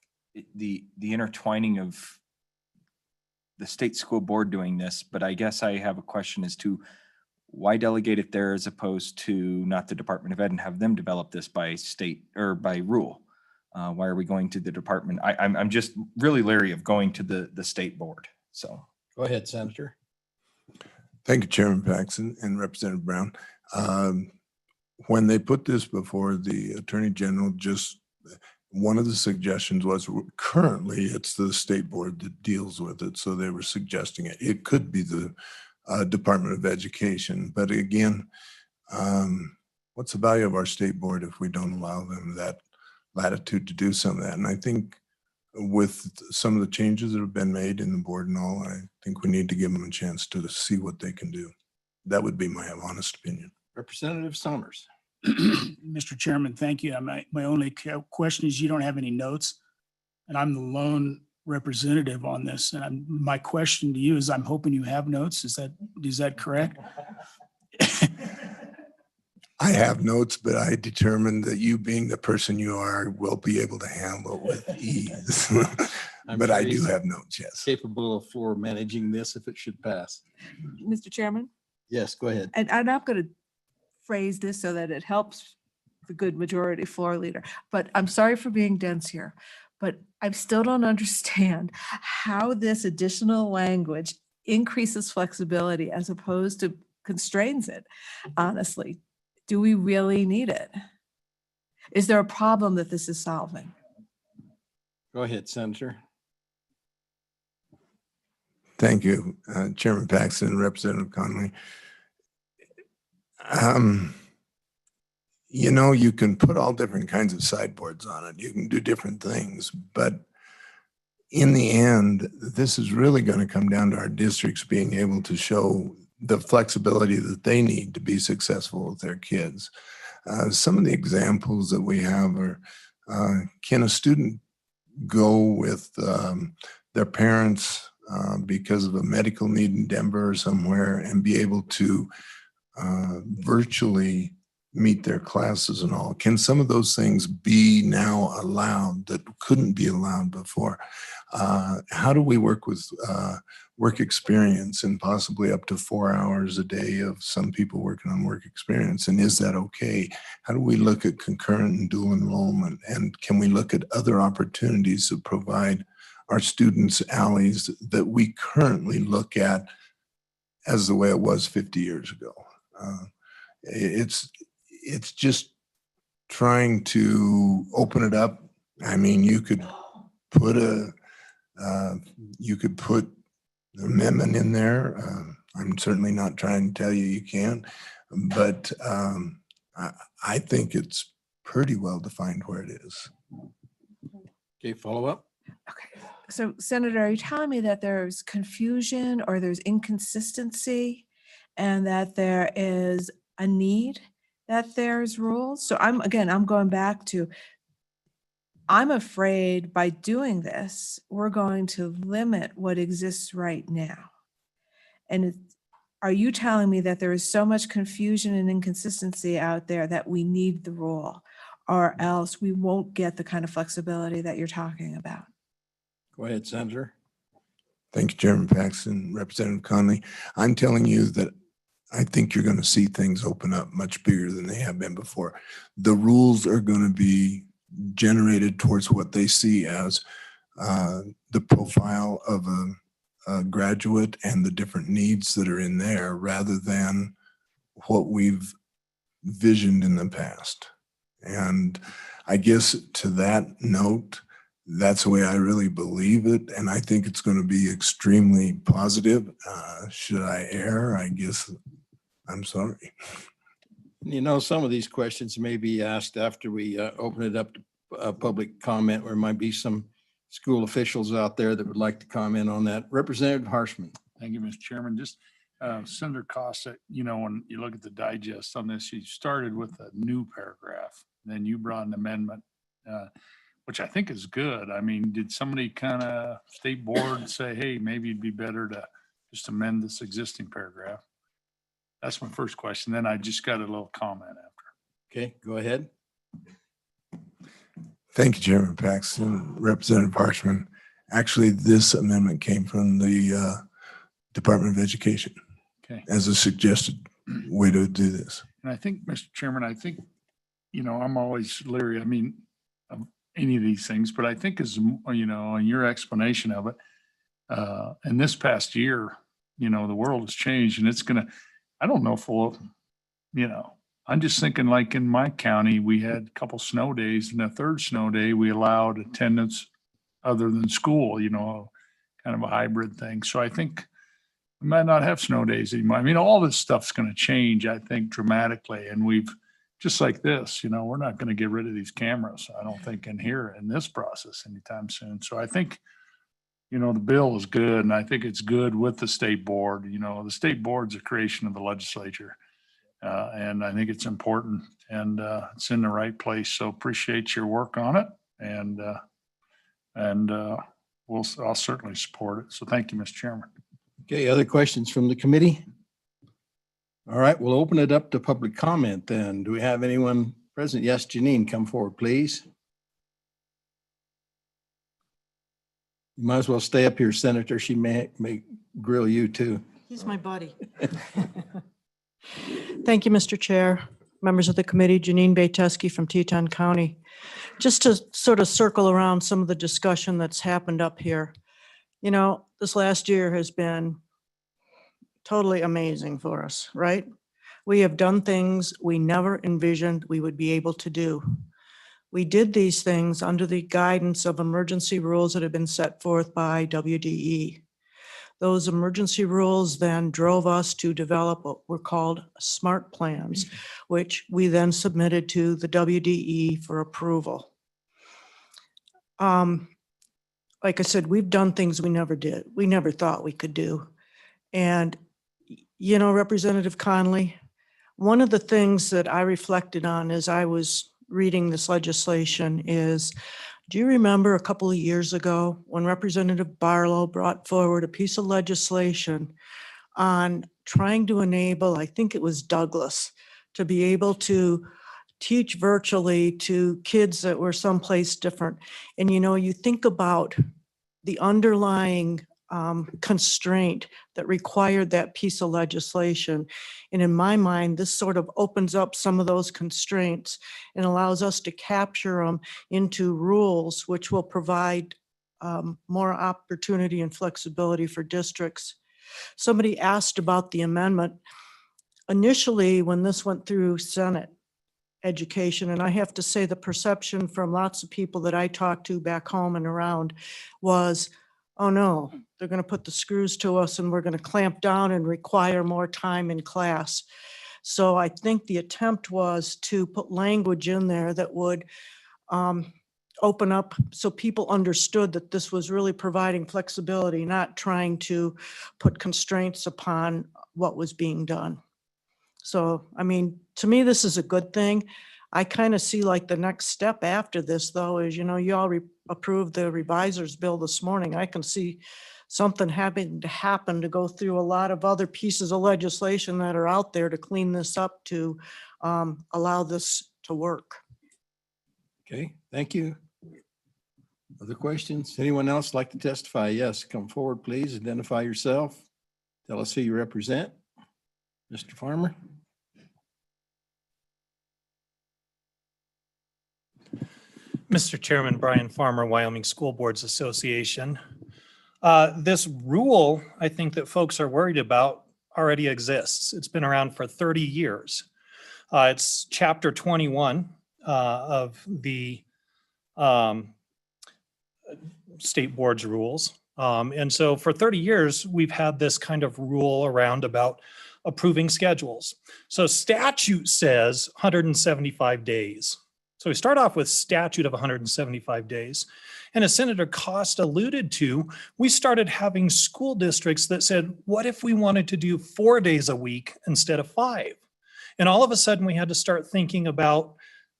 the intertwining of the state school board doing this, but I guess I have a question as to why delegate it there as opposed to not the Department of Ed and have them develop this by state or by rule? Why are we going to the department? I'm just really leery of going to the state board. So Go ahead, Senator. Thank you, Chairman Paxton and Representative Brown. When they put this before the Attorney General, just one of the suggestions was currently it's the state board that deals with it. So they were suggesting it. It could be the Department of Education. But again, what's the value of our state board if we don't allow them that latitude to do some of that? And I think with some of the changes that have been made in the board and all, I think we need to give them a chance to see what they can do. That would be my honest opinion. Representative Summers. Mr. Chairman, thank you. My only question is you don't have any notes, and I'm the lone representative on this. And my question to you is, I'm hoping you have notes. Is that correct? I have notes, but I determined that you being the person you are will be able to handle it with ease. But I do have notes, yes. Capable of floor managing this if it should pass. Mr. Chairman? Yes, go ahead. And I'm not going to phrase this so that it helps the good majority floor leader, but I'm sorry for being dense here, but I still don't understand how this additional language increases flexibility as opposed to constrains it, honestly. Do we really need it? Is there a problem that this is solving? Go ahead, Senator. Thank you, Chairman Paxton and Representative Conley. You know, you can put all different kinds of sideboards on it. You can do different things, but in the end, this is really going to come down to our districts being able to show the flexibility that they need to be successful with their kids. Some of the examples that we have are, can a student go with their parents because of a medical need in Denver or somewhere and be able to virtually meet their classes and all? Can some of those things be now allowed that couldn't be allowed before? How do we work with work experience and possibly up to 4 hours a day of some people working on work experience? And is that okay? How do we look at concurrent and dual enrollment? And can we look at other opportunities to provide our students alleys that we currently look at as the way it was 50 years ago? It's just trying to open it up. I mean, you could put an amendment in there. I'm certainly not trying to tell you you can't, but I think it's pretty well defined where it is. Okay, follow up. Okay, so Senator, are you telling me that there's confusion or there's inconsistency and that there is a need that there's rules? So I'm going back to, I'm afraid by doing this, we're going to limit what exists right now. And are you telling me that there is so much confusion and inconsistency out there that we need the rule, or else we won't get the kind of flexibility that you're talking about? Go ahead, Senator. Thank you, Chairman Paxton, Representative Conley. I'm telling you that I think you're going to see things open up much bigger than they have been before. The rules are going to be generated towards what they see as the profile of a graduate and the different needs that are in there rather than what we've visioned in the past. And I guess to that note, that's the way I really believe it. And I think it's going to be extremely positive. Should I err? I guess I'm sorry. You know, some of these questions may be asked after we open it up to public comment, where might be some school officials out there that would like to comment on that. Representative Harshman. Thank you, Mr. Chairman. Just Senator Costa, you know, when you look at the digest on this, you started with a new paragraph, then you brought an amendment, which I think is good. I mean, did somebody kind of state board say, hey, maybe it'd be better to just amend this existing paragraph? That's my first question. Then I just got a little comment after. Okay, go ahead. Thank you, Chairman Paxton. Representative Harshman. Actually, this amendment came from the Department of Education Okay. as a suggested way to do this. And I think, Mr. Chairman, I think, you know, I'm always leery, I mean, of any of these things, but I think as, you know, in your explanation of it, in this past year, you know, the world has changed and it's gonna, I don't know if we'll, you know, I'm just thinking like in my county, we had a couple snow days and the third snow day, we allowed attendance other than school, you know, kind of a hybrid thing. So I think we might not have snow days anymore. I mean, all this stuff's going to change, I think, dramatically. And we've, just like this, you know, we're not going to get rid of these cameras, I don't think, in here in this process anytime soon. So I think, you know, the bill is good. And I think it's good with the state board. You know, the state board's a creation of the legislature. And I think it's important and it's in the right place. So appreciate your work on it. And I'll certainly support it. So thank you, Mr. Chairman. Okay, other questions from the committee? All right, we'll open it up to public comment then. Do we have anyone present? Yes, Janine, come forward, please. You might as well stay up here, Senator. She may grill you too. He's my buddy. Thank you, Mr. Chair, members of the committee. Janine Bayteski from Teton County. Just to sort of circle around some of the discussion that's happened up here. You know, this last year has been totally amazing for us, right? We have done things we never envisioned we would be able to do. We did these things under the guidance of emergency rules that have been set forth by WDE. Those emergency rules then drove us to develop what were called SMART plans, which we then submitted to the WDE for approval. Like I said, we've done things we never did. We never thought we could do. And, you know, Representative Conley, one of the things that I reflected on as I was reading this legislation is, do you remember a couple of years ago when Representative Barlow brought forward a piece of legislation on trying to enable, I think it was Douglas, to be able to teach virtually to kids that were someplace different? And, you know, you think about the underlying constraint that required that piece of legislation. And in my mind, this sort of opens up some of those constraints and allows us to capture them into rules, which will provide more opportunity and flexibility for districts. Somebody asked about the amendment. Initially, when this went through Senate Education, and I have to say the perception from lots of people that I talked to back home and around was, oh no, they're going to put the screws to us and we're going to clamp down and require more time in class. So I think the attempt was to put language in there that would open up so people understood that this was really providing flexibility, not trying to put constraints upon what was being done. So, I mean, to me, this is a good thing. I kind of see like the next step after this, though, is, you know, you all approved the reviser's bill this morning. I can see something having to happen to go through a lot of other pieces of legislation that are out there to clean this up, to allow this to work. Okay, thank you. Other questions? Anyone else like to testify? Yes, come forward, please. Identify yourself. Tell us who you represent. Mr. Farmer. Mr. Chairman, Brian Farmer, Wyoming School Boards Association. This rule, I think that folks are worried about, already exists. It's been around for 30 years. It's Chapter 21 of the state board's rules. And so for 30 years, we've had this kind of rule around about approving schedules. So statute says 175 days. So we start off with statute of 175 days. And as Senator Cost alluded to, we started having school districts that said, what if we wanted to do 4 days a week instead of 5? And all of a sudden we had to start thinking about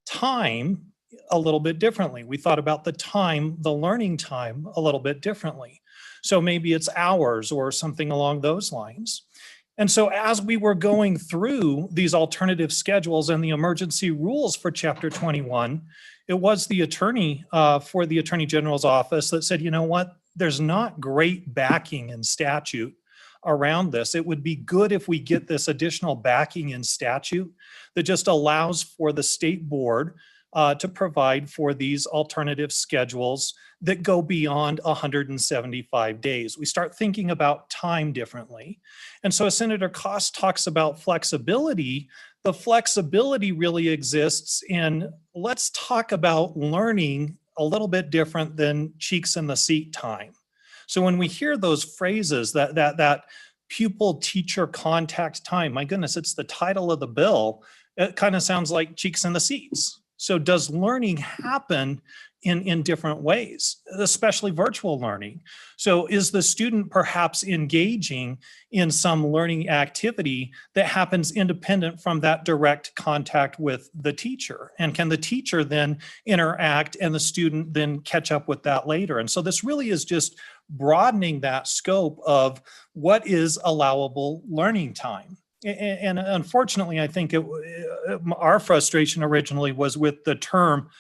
time a little bit differently. We thought about the time, the learning time a little bit differently. So maybe it's hours or something along those lines. And so as we were going through these alternative schedules and the emergency rules for Chapter 21, it was the attorney for the Attorney General's office that said, you know what, there's not great backing in statute around this. It would be good if we get this additional backing in statute that just allows for the state board to provide for these alternative schedules that go beyond 175 days. We start thinking about time differently. And so as Senator Cost talks about flexibility, the flexibility really exists in, let's talk about learning a little bit different than cheeks in the seat time. So when we hear those phrases, that pupil teacher contact time, my goodness, it's the title of the bill. It kind of sounds like cheeks in the seats. So does learning happen in different ways, especially virtual learning? So is the student perhaps engaging in some learning activity that happens independent from that direct contact with the teacher? And can the teacher then interact and the student then catch up with that later? And so this really is just broadening that scope of what is allowable learning time. And unfortunately, I think our frustration originally was with the term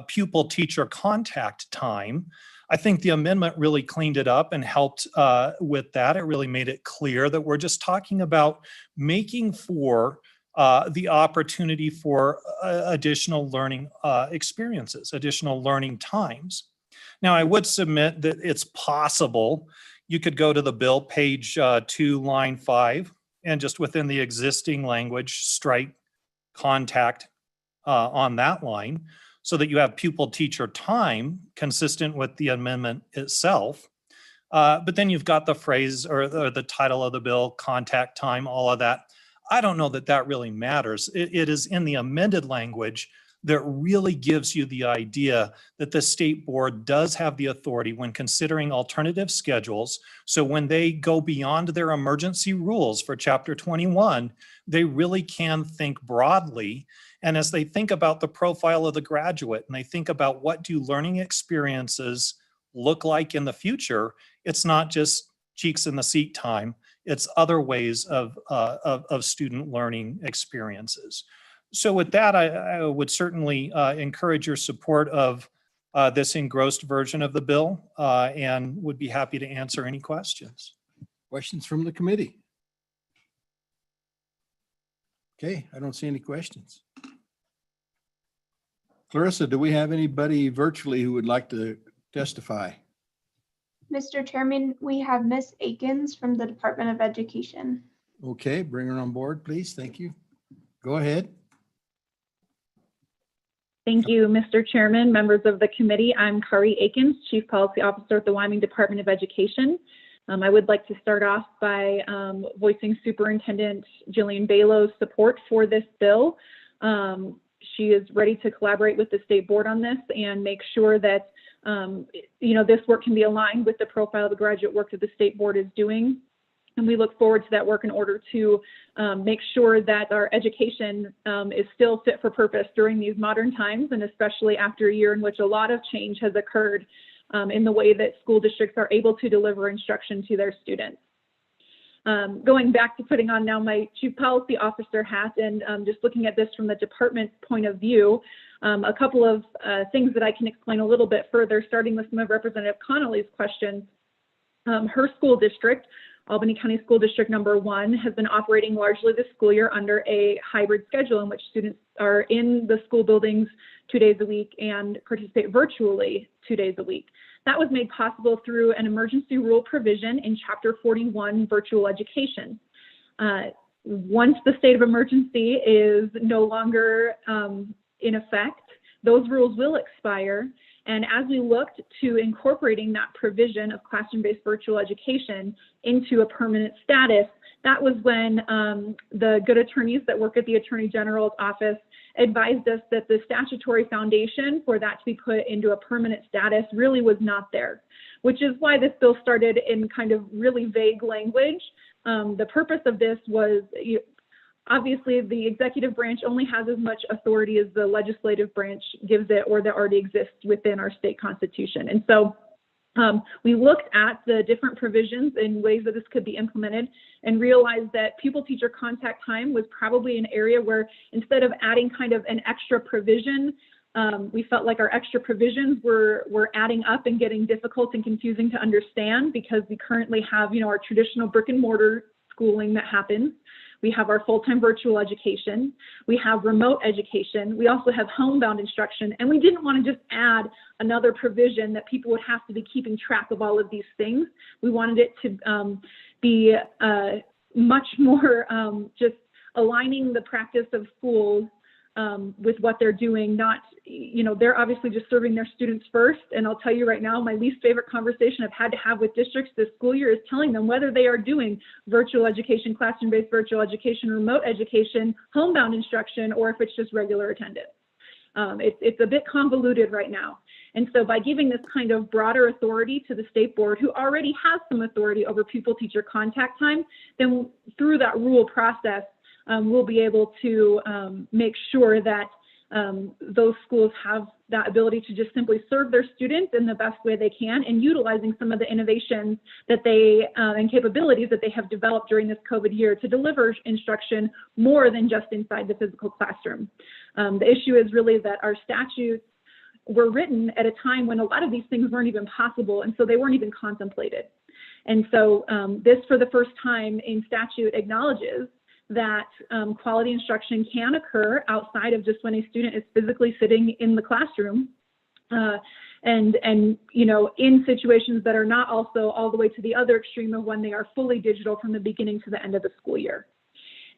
pupil-teacher contact time. I think the amendment really cleaned it up and helped with that. It really made it clear that we're just talking about making for the opportunity for additional learning experiences, additional learning times. Now, I would submit that it's possible you could go to the bill, page 2, line 5, and just within the existing language, strike contact on that line so that you have pupil-teacher time consistent with the amendment itself. But then you've got the phrase or the title of the bill, contact time, all of that. I don't know that that really matters. It is in the amended language that really gives you the idea that the state board does have the authority when considering alternative schedules. So when they go beyond their emergency rules for Chapter 21, they really can think broadly. And as they think about the profile of the graduate and they think about what do learning experiences look like in the future, it's not just cheeks in the seat time, it's other ways of student learning experiences. So with that, I would certainly encourage your support of this engrossed version of the bill and would be happy to answer any questions. Questions from the committee? Okay, I don't see any questions. Clarissa, do we have anybody virtually who would like to testify? Mr. Chairman, we have Miss Akins from the Department of Education. Okay, bring her on board, please. Thank you. Go ahead. Thank you, Mr. Chairman, members of the committee. I'm Kari Akins, Chief Policy Officer at the Wyoming Department of Education. I would like to start off by voicing Superintendent Jillian Balo's support for this bill. She is ready to collaborate with the state board on this and make sure that this work can be aligned with the profile of the graduate work that the state board is doing. And we look forward to that work in order to make sure that our education is still fit for purpose during these modern times, and especially after a year in which a lot of change has occurred in the way that school districts are able to deliver instruction to their students. Going back to putting on now my Chief Policy Officer hat and just looking at this from the department's point of view, a couple of things that I can explain a little bit further, starting with some of Representative Connolly's questions. Her school district Albany County School District number 1 has been operating largely this school year under a hybrid schedule in which students are in the school buildings 2 days a week and participate virtually 2 days a week. That was made possible through an emergency rule provision in Chapter 41, virtual education. Once the state of emergency is no longer in effect, those rules will expire. And as we looked to incorporating that provision of classroom-based virtual education into a permanent status, that was when the good attorneys that work at the Attorney General's office advised us that the statutory foundation for that to be put into a permanent status really was not there, which is why this bill started in kind of really vague language. The purpose of this was, obviously, the executive branch only has as much authority as the legislative branch gives it or that already exists within our state constitution. And so we looked at the different provisions and ways that this could be implemented and realized that pupil-teacher contact time was probably an area where instead of adding kind of an extra provision, we felt like our extra provisions were adding up and getting difficult and confusing to understand because we currently have, our traditional brick and mortar schooling that happens. We have our full-time virtual education. We have remote education. We also have homebound instruction. And we didn't want to just add another provision that people would have to be keeping track of all of these things. We wanted it to be much more just aligning the practice of schools with what they're doing, not, they're obviously just serving their students first. And I'll tell you right now, my least favorite conversation I've had to have with districts this school year is telling them whether they are doing virtual education, classroom-based virtual education, remote education, homebound instruction, or if it's just regular attendance. It's a bit convoluted right now. And so by giving this kind of broader authority to the state board, who already has some authority over pupil-teacher contact time, then through that rule process, we'll be able to make sure that those schools have that ability to just simply serve their students in the best way they can and utilizing some of the innovations that they and capabilities that they have developed during this COVID year to deliver instruction more than just inside the physical classroom. The issue is really that our statutes were written at a time when a lot of these things weren't even possible, and so they weren't even contemplated. And so this, for the first time in statute, acknowledges that quality instruction can occur outside of just when a student is physically sitting in the classroom and in situations that are not also all the way to the other extreme of when they are fully digital from the beginning to the end of the school year.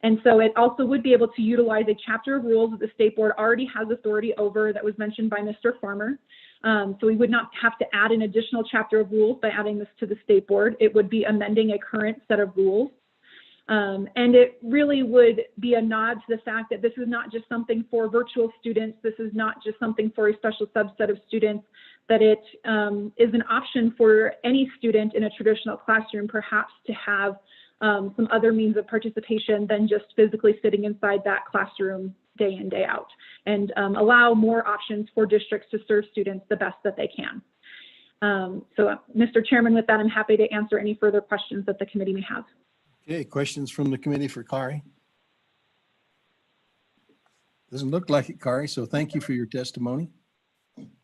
And so it also would be able to utilize a chapter of rules that the state board already has authority over that was mentioned by Mr. Farmer. So we would not have to add an additional chapter of rules by adding this to the state board. It would be amending a current set of rules. And it really would be a nod to the fact that this is not just something for virtual students. This is not just something for a special subset of students, that it is an option for any student in a traditional classroom, perhaps to have some other means of participation than just physically sitting inside that classroom day in, day out, and allow more options for districts to serve students the best that they can. Mr. Chairman, with that, I'm happy to answer any further questions that the committee may have. Okay, questions from the committee for Kari? Doesn't look like it, Kari, so thank you for your testimony.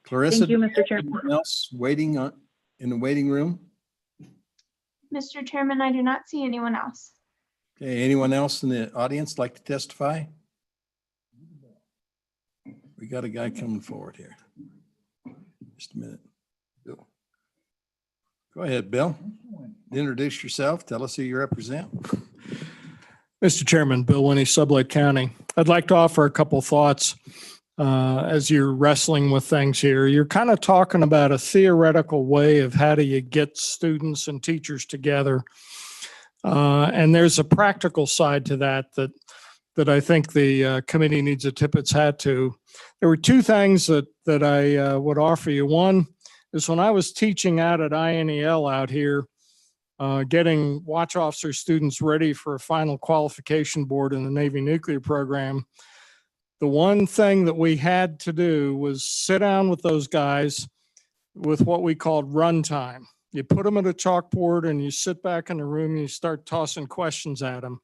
Clarissa? Thank you, Mr. Chairman. Anyone else waiting in the waiting room? Mr. Chairman, I do not see anyone else. Okay, anyone else in the audience like to testify? We got a guy coming forward here. Just a minute. Go ahead, Bill. Introduce yourself. Tell us who you represent. Mr. Chairman, Bill Winnie, Sublette County. I'd like to offer a couple thoughts as you're wrestling with things here. You're kind of talking about a theoretical way of how do you get students and teachers together. And there's a practical side to that I think the committee needs to tip its hat to. There were two things that I would offer you. One is when I was teaching out at INEL out here, getting watch officer students ready for a final qualification board in the Navy nuclear program, the one thing that we had to do was sit down with those guys with what we called run time. You put them at a chalkboard and you sit back in the room and you start tossing questions at them.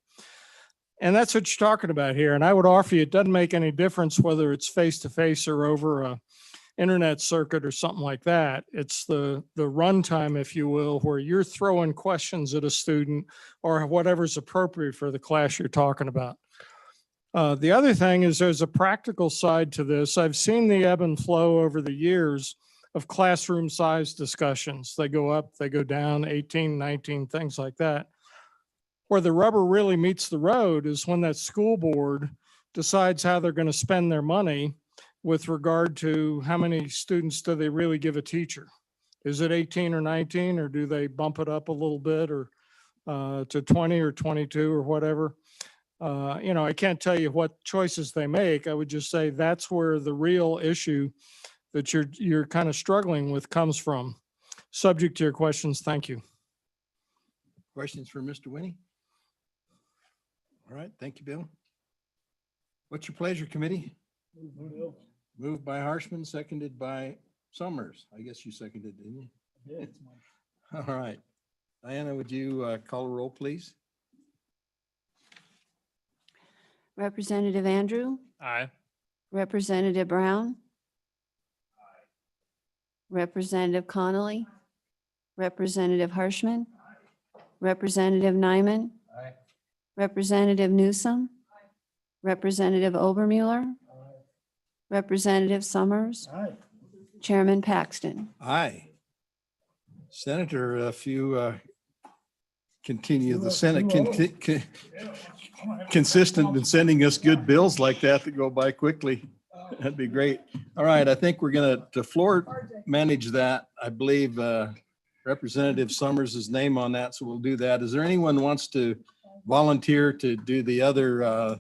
And that's what you're talking about here. And I would offer you, it doesn't make any difference whether it's face-to-face or over internet circuit or something like that. It's the runtime, if you will, where you're throwing questions at a student or whatever's appropriate for the class you're talking about. The other thing is there's a practical side to this. I've seen the ebb and flow over the years of classroom size discussions. They go up, they go down, 18, 19, things like that. Where the rubber really meets the road is when that school board decides how they're going to spend their money with regard to how many students do they really give a teacher. Is it 18 or 19, or do they bump it up a little bit, or to 20 or 22 or whatever? You know, I can't tell you what choices they make. I would just say that's where the real issue that you're kind of struggling with comes from. Subject to your questions. Thank you. Questions for Mr. Winnie? All right, thank you, Bill. What's your pleasure, committee? Moved by Harshman, seconded by Summers. I guess you seconded, didn't you? All right. Diana, would you call a roll, please? Representative Andrew, Aye. Representative Brown, Representative Connolly, Representative Harshman, Representative Nyman, Representative Newsom, Representative Obermueller, Representative Summers, Chairman Paxton. Aye. Senator, if you continue, the Senate consistent in sending us good bills like that go by quickly, that'd be great. All right, I think we're gonna, to floor manage that. I believe Representative Summers' name on that, so we'll do that. Is there anyone who wants to volunteer to do the other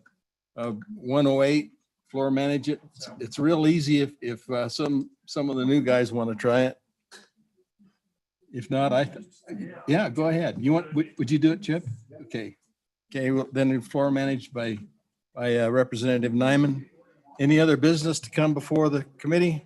108, floor manage it? It's real easy if some of the new guys want to try it. If not, yeah, go ahead. You want, would you do it, Chip? Okay. Okay, well, then floor managed by Representative Nyman. Any other business to come before the committee?